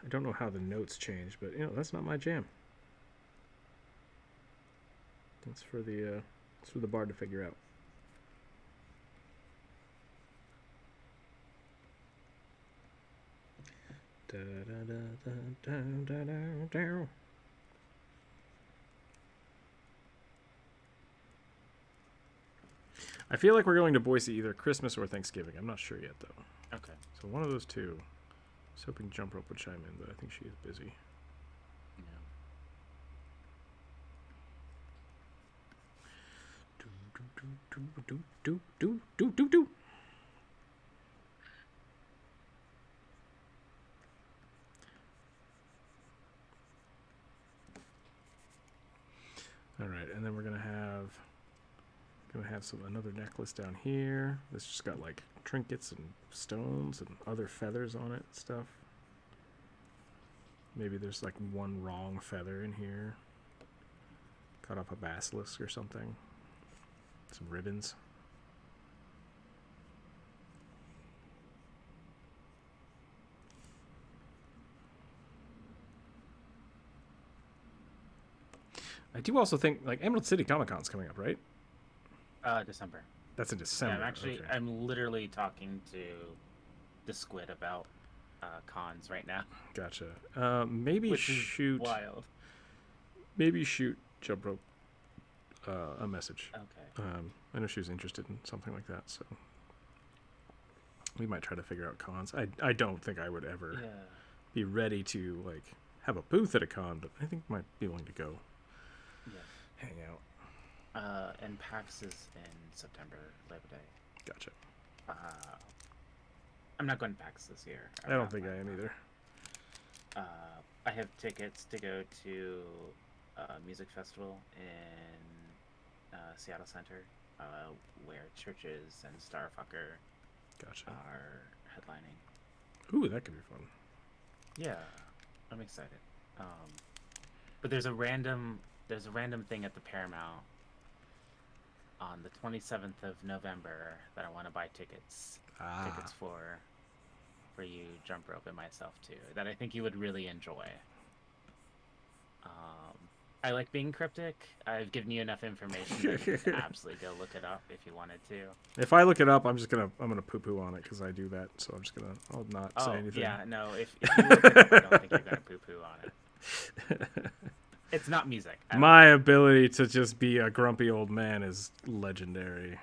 don't know how the notes change, but that's not my jam. That's for the bard to figure out. Da, da, da, da, da, da, da. I feel like we're going to Boise either Christmas or Thanksgiving. I'm not sure yet, though. Okay. So one of those two. I was hoping Jump Rope would chime in, but I think she is busy. Yeah. Do. All right, and then we're gonna have another necklace down here. This just got like trinkets and stones and other feathers on it and stuff. Maybe there's like one wrong feather in here. Cut off a basilisk or something. Some ribbons. I do also think like Emerald City Comic Con's coming up, right? December. That's in December. Yeah, okay. I'm literally talking to the Squid about cons right now. Gotcha. Maybe Which is shoot. wild. Maybe shoot Jump Rope a message. Okay. I know she was interested in something like that, so we might try to figure out cons. I don't think I would ever Yeah. be ready to like have a booth at a con, but I think might be willing to go Yeah. hang out. And PAX is in September, Labor Day. Gotcha. I'm not going to PAX this year. I don't think I am either. I have tickets to go to a music festival in Seattle Center, where Churches and Starfucker Gotcha. are headlining. Ooh, that could be fun. Yeah, I'm excited. But there's a random thing at the Paramount on the 27th of November that I want to buy tickets for you, Jump Rope, and myself too, that I think you would really enjoy. I like being cryptic. I've given you enough information that you can absolutely go look it up if you wanted to. If I look it up, I'm gonna poo-poo on it because I do that. So I'll not say anything. Yeah, no. If you look it up, I don't think you're gonna poo-poo on it. It's not music. My ability to just be a grumpy old man is legendary.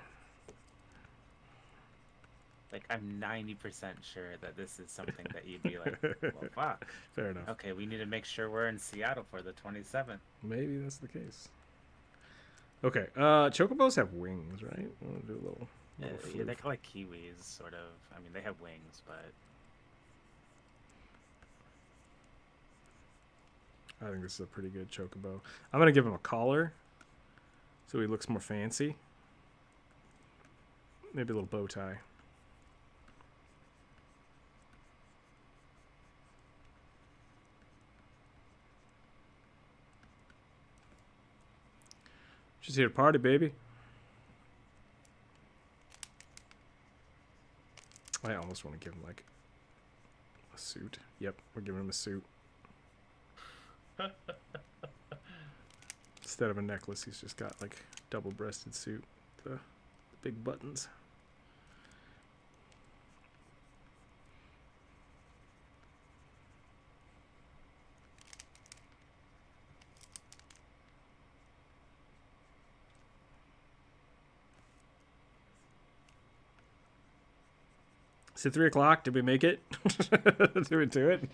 Like, I'm 90% sure that this is something that you'd be like, well, fuck. Fair enough. Okay, we need to make sure we're in Seattle for the 27th. Maybe that's the case. Okay, chocobos have wings, right? I want to do a little Yeah, floof. they're like kiwis, sort of. I mean, they have wings, but I think this is a pretty good chocobo. I'm gonna give him a collar, so he looks more fancy. Maybe a little bow tie. Just here to party, baby. I I almost want to give him like a suit. Yep, we're giving him a suit. Instead of a necklace, he's just got like double-breasted suit, the big buttons. Is it 3 o'clock? Did we make it? Did we do it?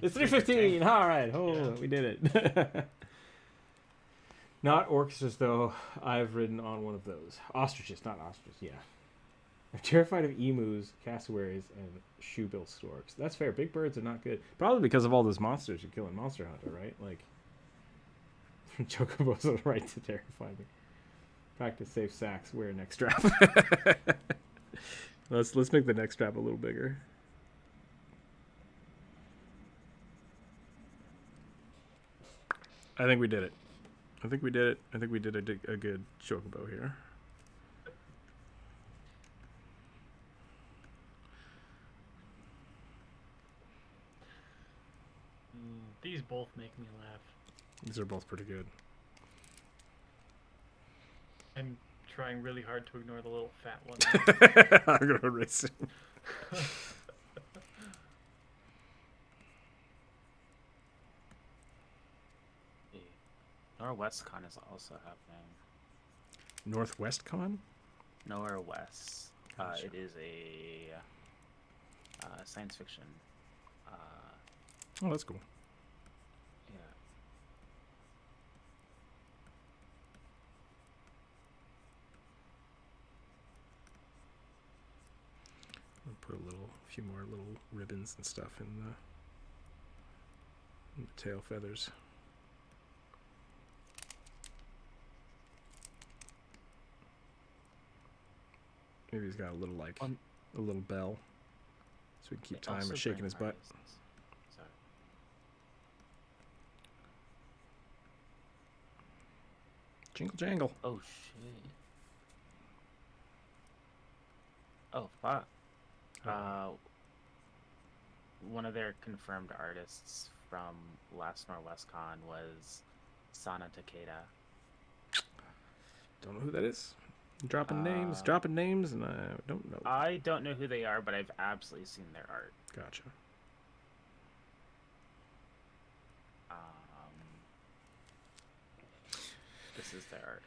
It's 3:15. All right. Oh, we did it. Not orchestras, though. I've ridden on one of those. Ostriches, not ostriches. Yeah. I'm terrified of emus, cassowaries, and shoebill storks. That's fair. Big birds are not good. Probably because of all those monsters you kill in Monster Hunter, right? Like, chocobos are right to terrify me. Practice safe sacks. Wear a neck strap. Let's make the neck strap a little bigger. I think we did it. I think we did it. I think we did a good chocobo here. These both make me laugh. These are both pretty good. I'm trying really hard to ignore the little fat one. I'm gonna erase it. Norwest Con is also happening. Northwest Con? Nowhere West. Gotcha. It is a science fiction. Oh, that's cool. Yeah. I'll put a few more little ribbons and stuff in the tail feathers. Maybe he's got a little a little bell, so we can keep They time also of shaking bring his butt. artists. Sorry. Jingle jangle. Oh shit. Oh fuck. One of their confirmed artists from last Norwest Con was Sana Takeda. Don't know who that is. Dropping names, and I don't know. I don't know who they are, but I've absolutely seen their art. Gotcha. This is their art.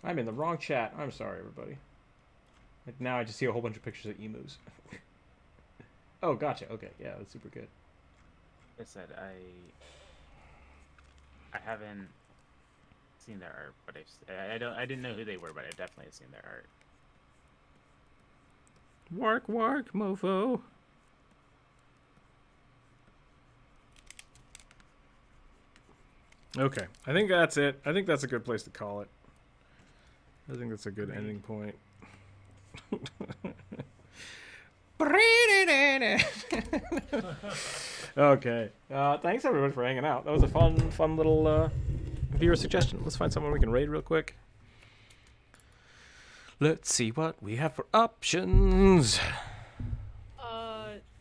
I'm in the wrong chat. I'm sorry, everybody. Like, now I just see a whole bunch of pictures of emus. Oh, gotcha. Okay, yeah, that's super good. Like I said, I haven't seen their art, but I didn't know who they were, but I definitely have seen their art. Wark, wark, mofo. Okay, I think that's it. I think that's a good place to call it. I think that's a good ending point. Okay. Thanks everyone for hanging out. That was a fun little viewer suggestion. Let's find someone we can raid real quick. Let's see what we have for options.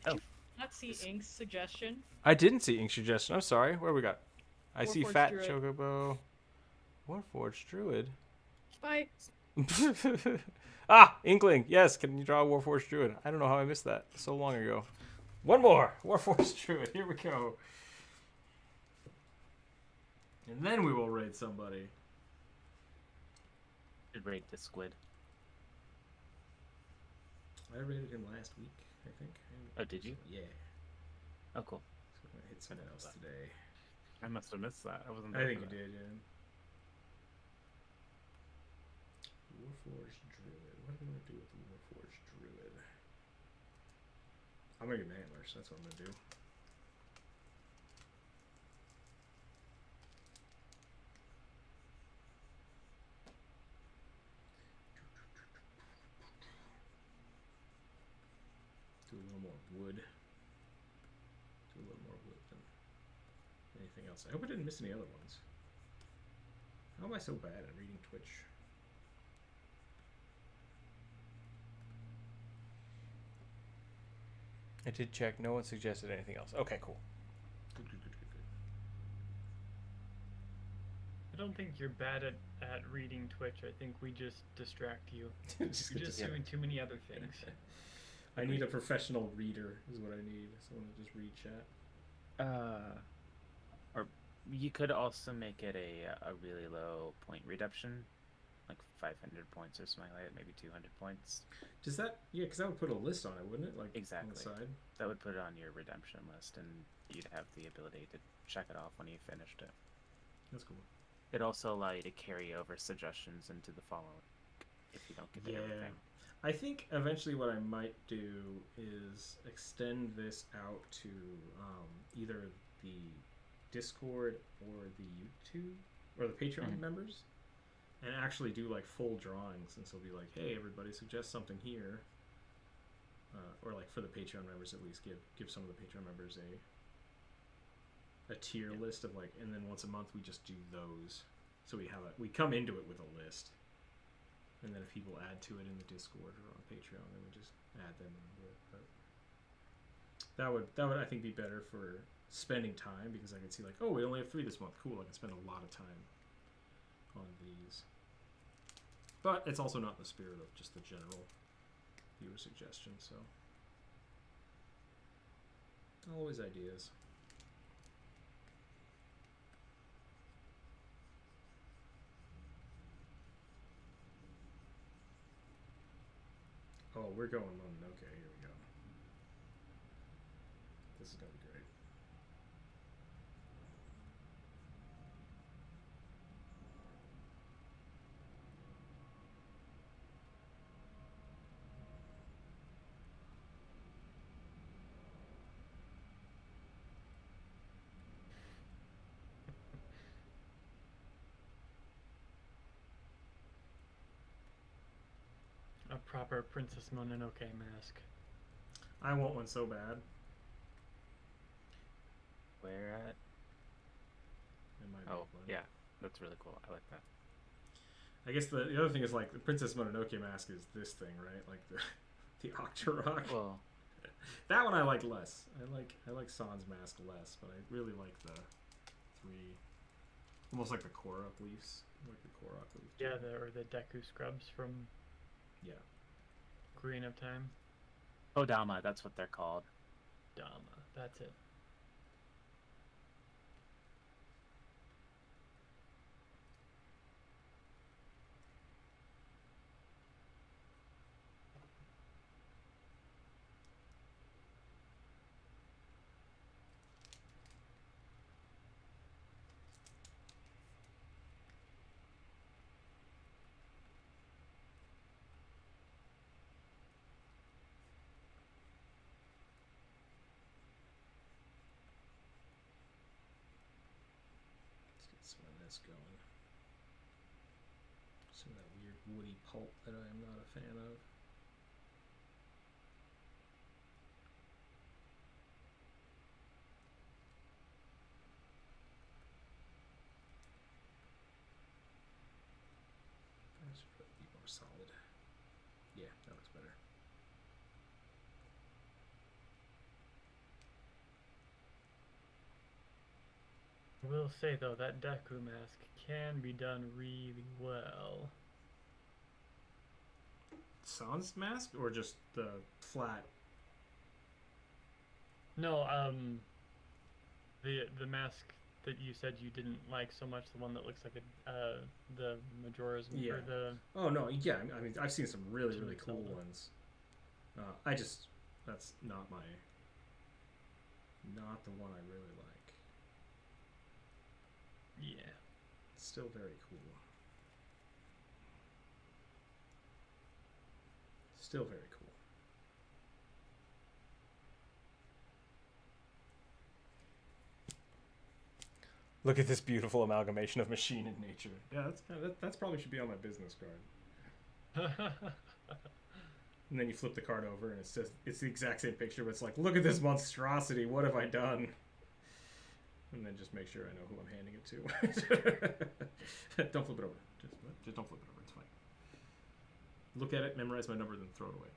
Did you not see Ink's suggestion? I didn't see Ink's suggestion. I'm sorry. Where we got? I see Warforged Fat Druid. Chocobo. Warforged Druid. Bye. Ah, Inkling. Yes, can you draw a Warforged Druid? I don't know how I missed that so long ago. One more Warforged Druid. Here we go. And then we will raid somebody. Should rate the squid. I raided him last week, I think. Oh, did you? Yeah. Oh, cool. So I'm gonna hit someone else today. I must have missed that. I wasn't. I there think for you that. did, yeah. Warforged Druid. What am I gonna do with the Warforged Druid? I'm gonna get antlers. That's what I'm gonna do. Do a little more wood. Do a little more wood than anything else. I hope I didn't miss any other ones. How am I so bad at reading Twitch? I did check. No one suggested anything else. Okay, cool. Good. I don't think you're bad at reading Twitch. I think we just distract you. Just You're get just to- doing too many other things. I need a professional reader, is what I need. Someone to just read chat. Or you could also make it a really low point reduction, like 500 points or something like that, maybe 200 points. Does that? Yeah, because that would put a list on it, wouldn't it? Like Exactly. on the side. That would put it on your redemption list, and you'd have the ability to check it off when you finished it. That's cool. It'd also allow you to carry over suggestions into the following if you don't get to everything. I think eventually what I might do is extend this out to either the Discord or the YouTube or the Patreon members, and actually do like full drawings. And so be like, hey, everybody, suggest something here, or like for the Patreon members at least, give some of the Patreon members a tier list of like, and then once a month we just do those. So we come into it with a list. And then if people add to it in the Discord or on Patreon, then we just add them into it. But that would I think be better for spending time, because I can see like, oh, we only have 3 this month. Cool, I can spend a lot of time on these. But it's also not in the spirit of just the general viewer suggestions, so always ideas. Oh, we're going on. Okay, here we go. This is gonna be great. A proper Princess Mononoke mask. I want one so bad. Where at? In my Oh, big one. yeah. That's really cool. I like that. I guess the other thing is like the Princess Mononoke mask is this thing, right? Like the Octorok. Well, That one I like less. I like Sans mask less, but I really like the 3, almost like the Korok leaves, like the Korok leaf. Yeah, or the Deku scrubs from Yeah. Green of Time. Kodama, that's what they're called. Dama. That's it. Let's get some of this going. Some of that weird woody pulp that I am not a fan of. That should probably be more solid. Yeah, that looks better. I will say though, that Deku mask can be done really well. Sans mask or just the flat? No, the mask that you said you didn't like so much, the one that looks like the Majora's Yeah. or the Oh no, yeah. I mean, I've seen some really Legend really of cool Zelda. ones. That's not the one I really like. yeah. It's still very cool. Still very cool. Look at this beautiful amalgamation of machine and nature. Yeah, that's probably should be on my business card. And then you flip the card over, and it's the exact same picture, but it's like, look at this monstrosity. What have I done? And then just make sure I know who I'm handing it to. Don't flip it over. Just don't flip it over. It's fine. Look at it, memorize my number, then throw it away.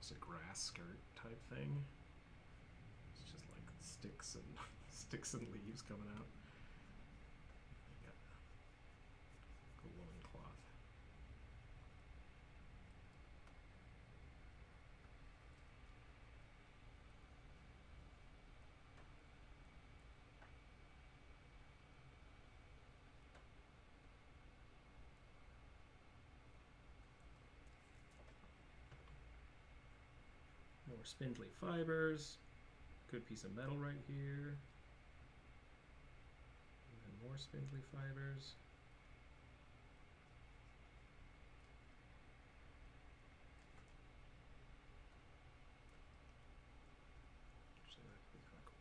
almost a grass skirt type thing. It's just like sticks and sticks and leaves coming out. Got a loincloth. More spindly fibers. Good piece of metal right here. Even more spindly fibers. Actually, that'd be kind of cool.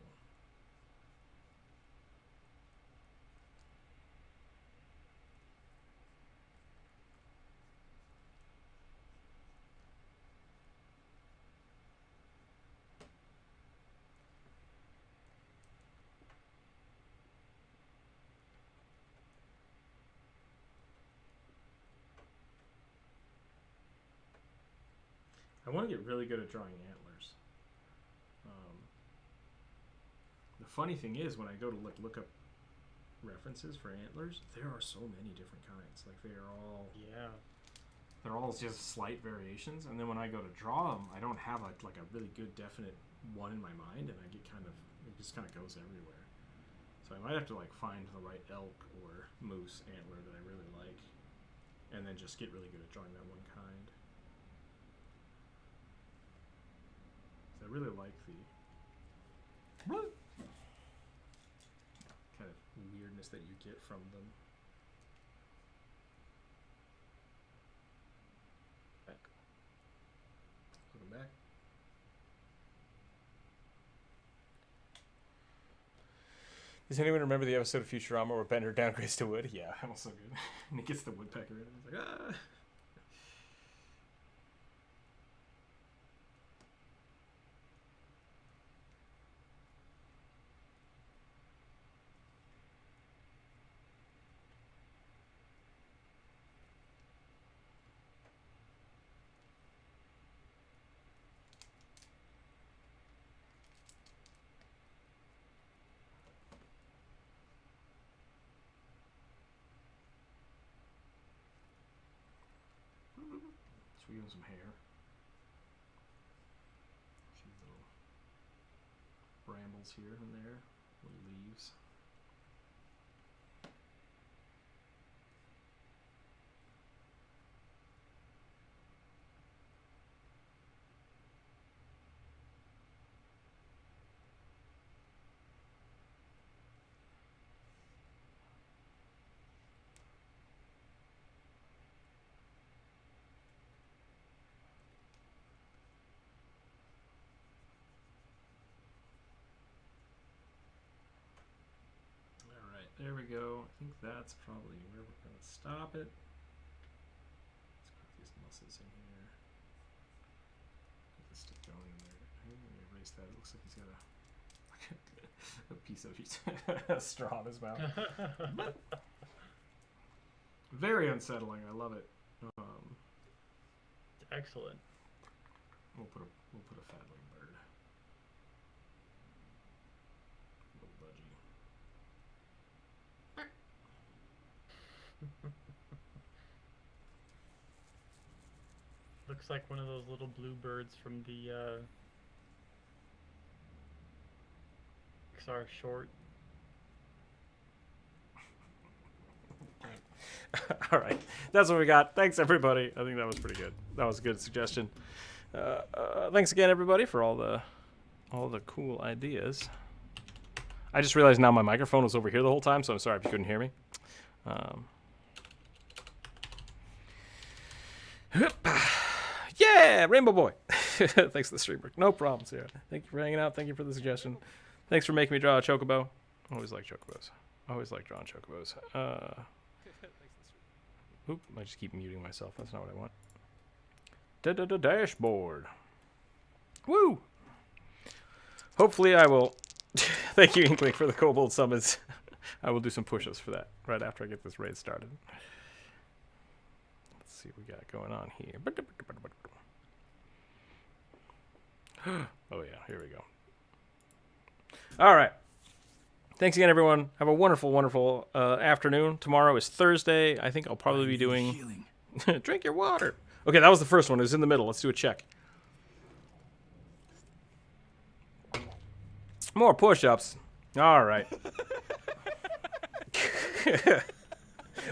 I want to get really good at drawing antlers. The funny thing is, when I go to look up references for antlers, there are so many different kinds. Like they're all just slight variations. And then when I go to draw them, I don't have like a really good definite one in my mind, and I get it just kind of goes everywhere. So I might have to like find the right elk or moose antler that I really like, and then just get really good at drawing that one kind. I really like the kind of weirdness that you get from them. Back. Welcome back. Does anyone remember the episode of Futurama where Bender downgrades to wood? Yeah. That was so good. And he gets the woodpecker and he's like, ah! Should we give him some hair? A few little brambles here and there, little leaves. There we go. I think that's probably where we're going to stop it. Let's put these muscles in here. Get the stick going in there. I'm going to erase that. It looks like he's got a piece of straw in his mouth. Very unsettling. I love it. Excellent. We'll put a fatling bird. Little budgie. Looks like one of those little blue birds from the Pixar short. All right, that's what we got. Thanks, everybody. I think that was pretty good. That was a good suggestion. Thanks again, everybody, for all the cool ideas. I just realized now my microphone was over here the whole time, so I'm sorry if you couldn't hear me. Yeah, Rainbow Boy. Thanks for the stream, Rick. No problem, Sarah. Thank you for hanging out. Thank you for the suggestion. Thanks for making me draw a chocobo. I always like chocobos. I always like drawing chocobos. Oop, I just keep muting myself. That's not what I want. Dashboard. Woo! Hopefully I will... Thank you, Inkling, for the kobold summons. I will do some push-ups for that right after I get this raid started. Let's see what we got going on here. Oh, yeah. Here we go. All right. Thanks again, everyone. Have a wonderful, wonderful afternoon. Tomorrow is Thursday. I think I'll probably be doing... Healing. Drink your water. Okay, that was the first one. It was in the middle. Let's do a check. More push-ups. All right.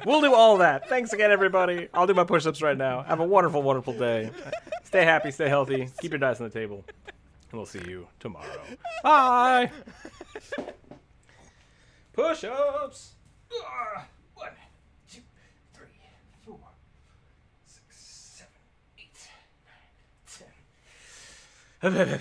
We'll do all that. Thanks again, everybody. I'll do my push-ups right now. Have a wonderful, wonderful day. Stay happy, stay healthy. Keep your dice on the table. And we'll see you tomorrow. Bye. Push-ups. 1, 2, 3, 4, 6, 7, 8, 9, 10.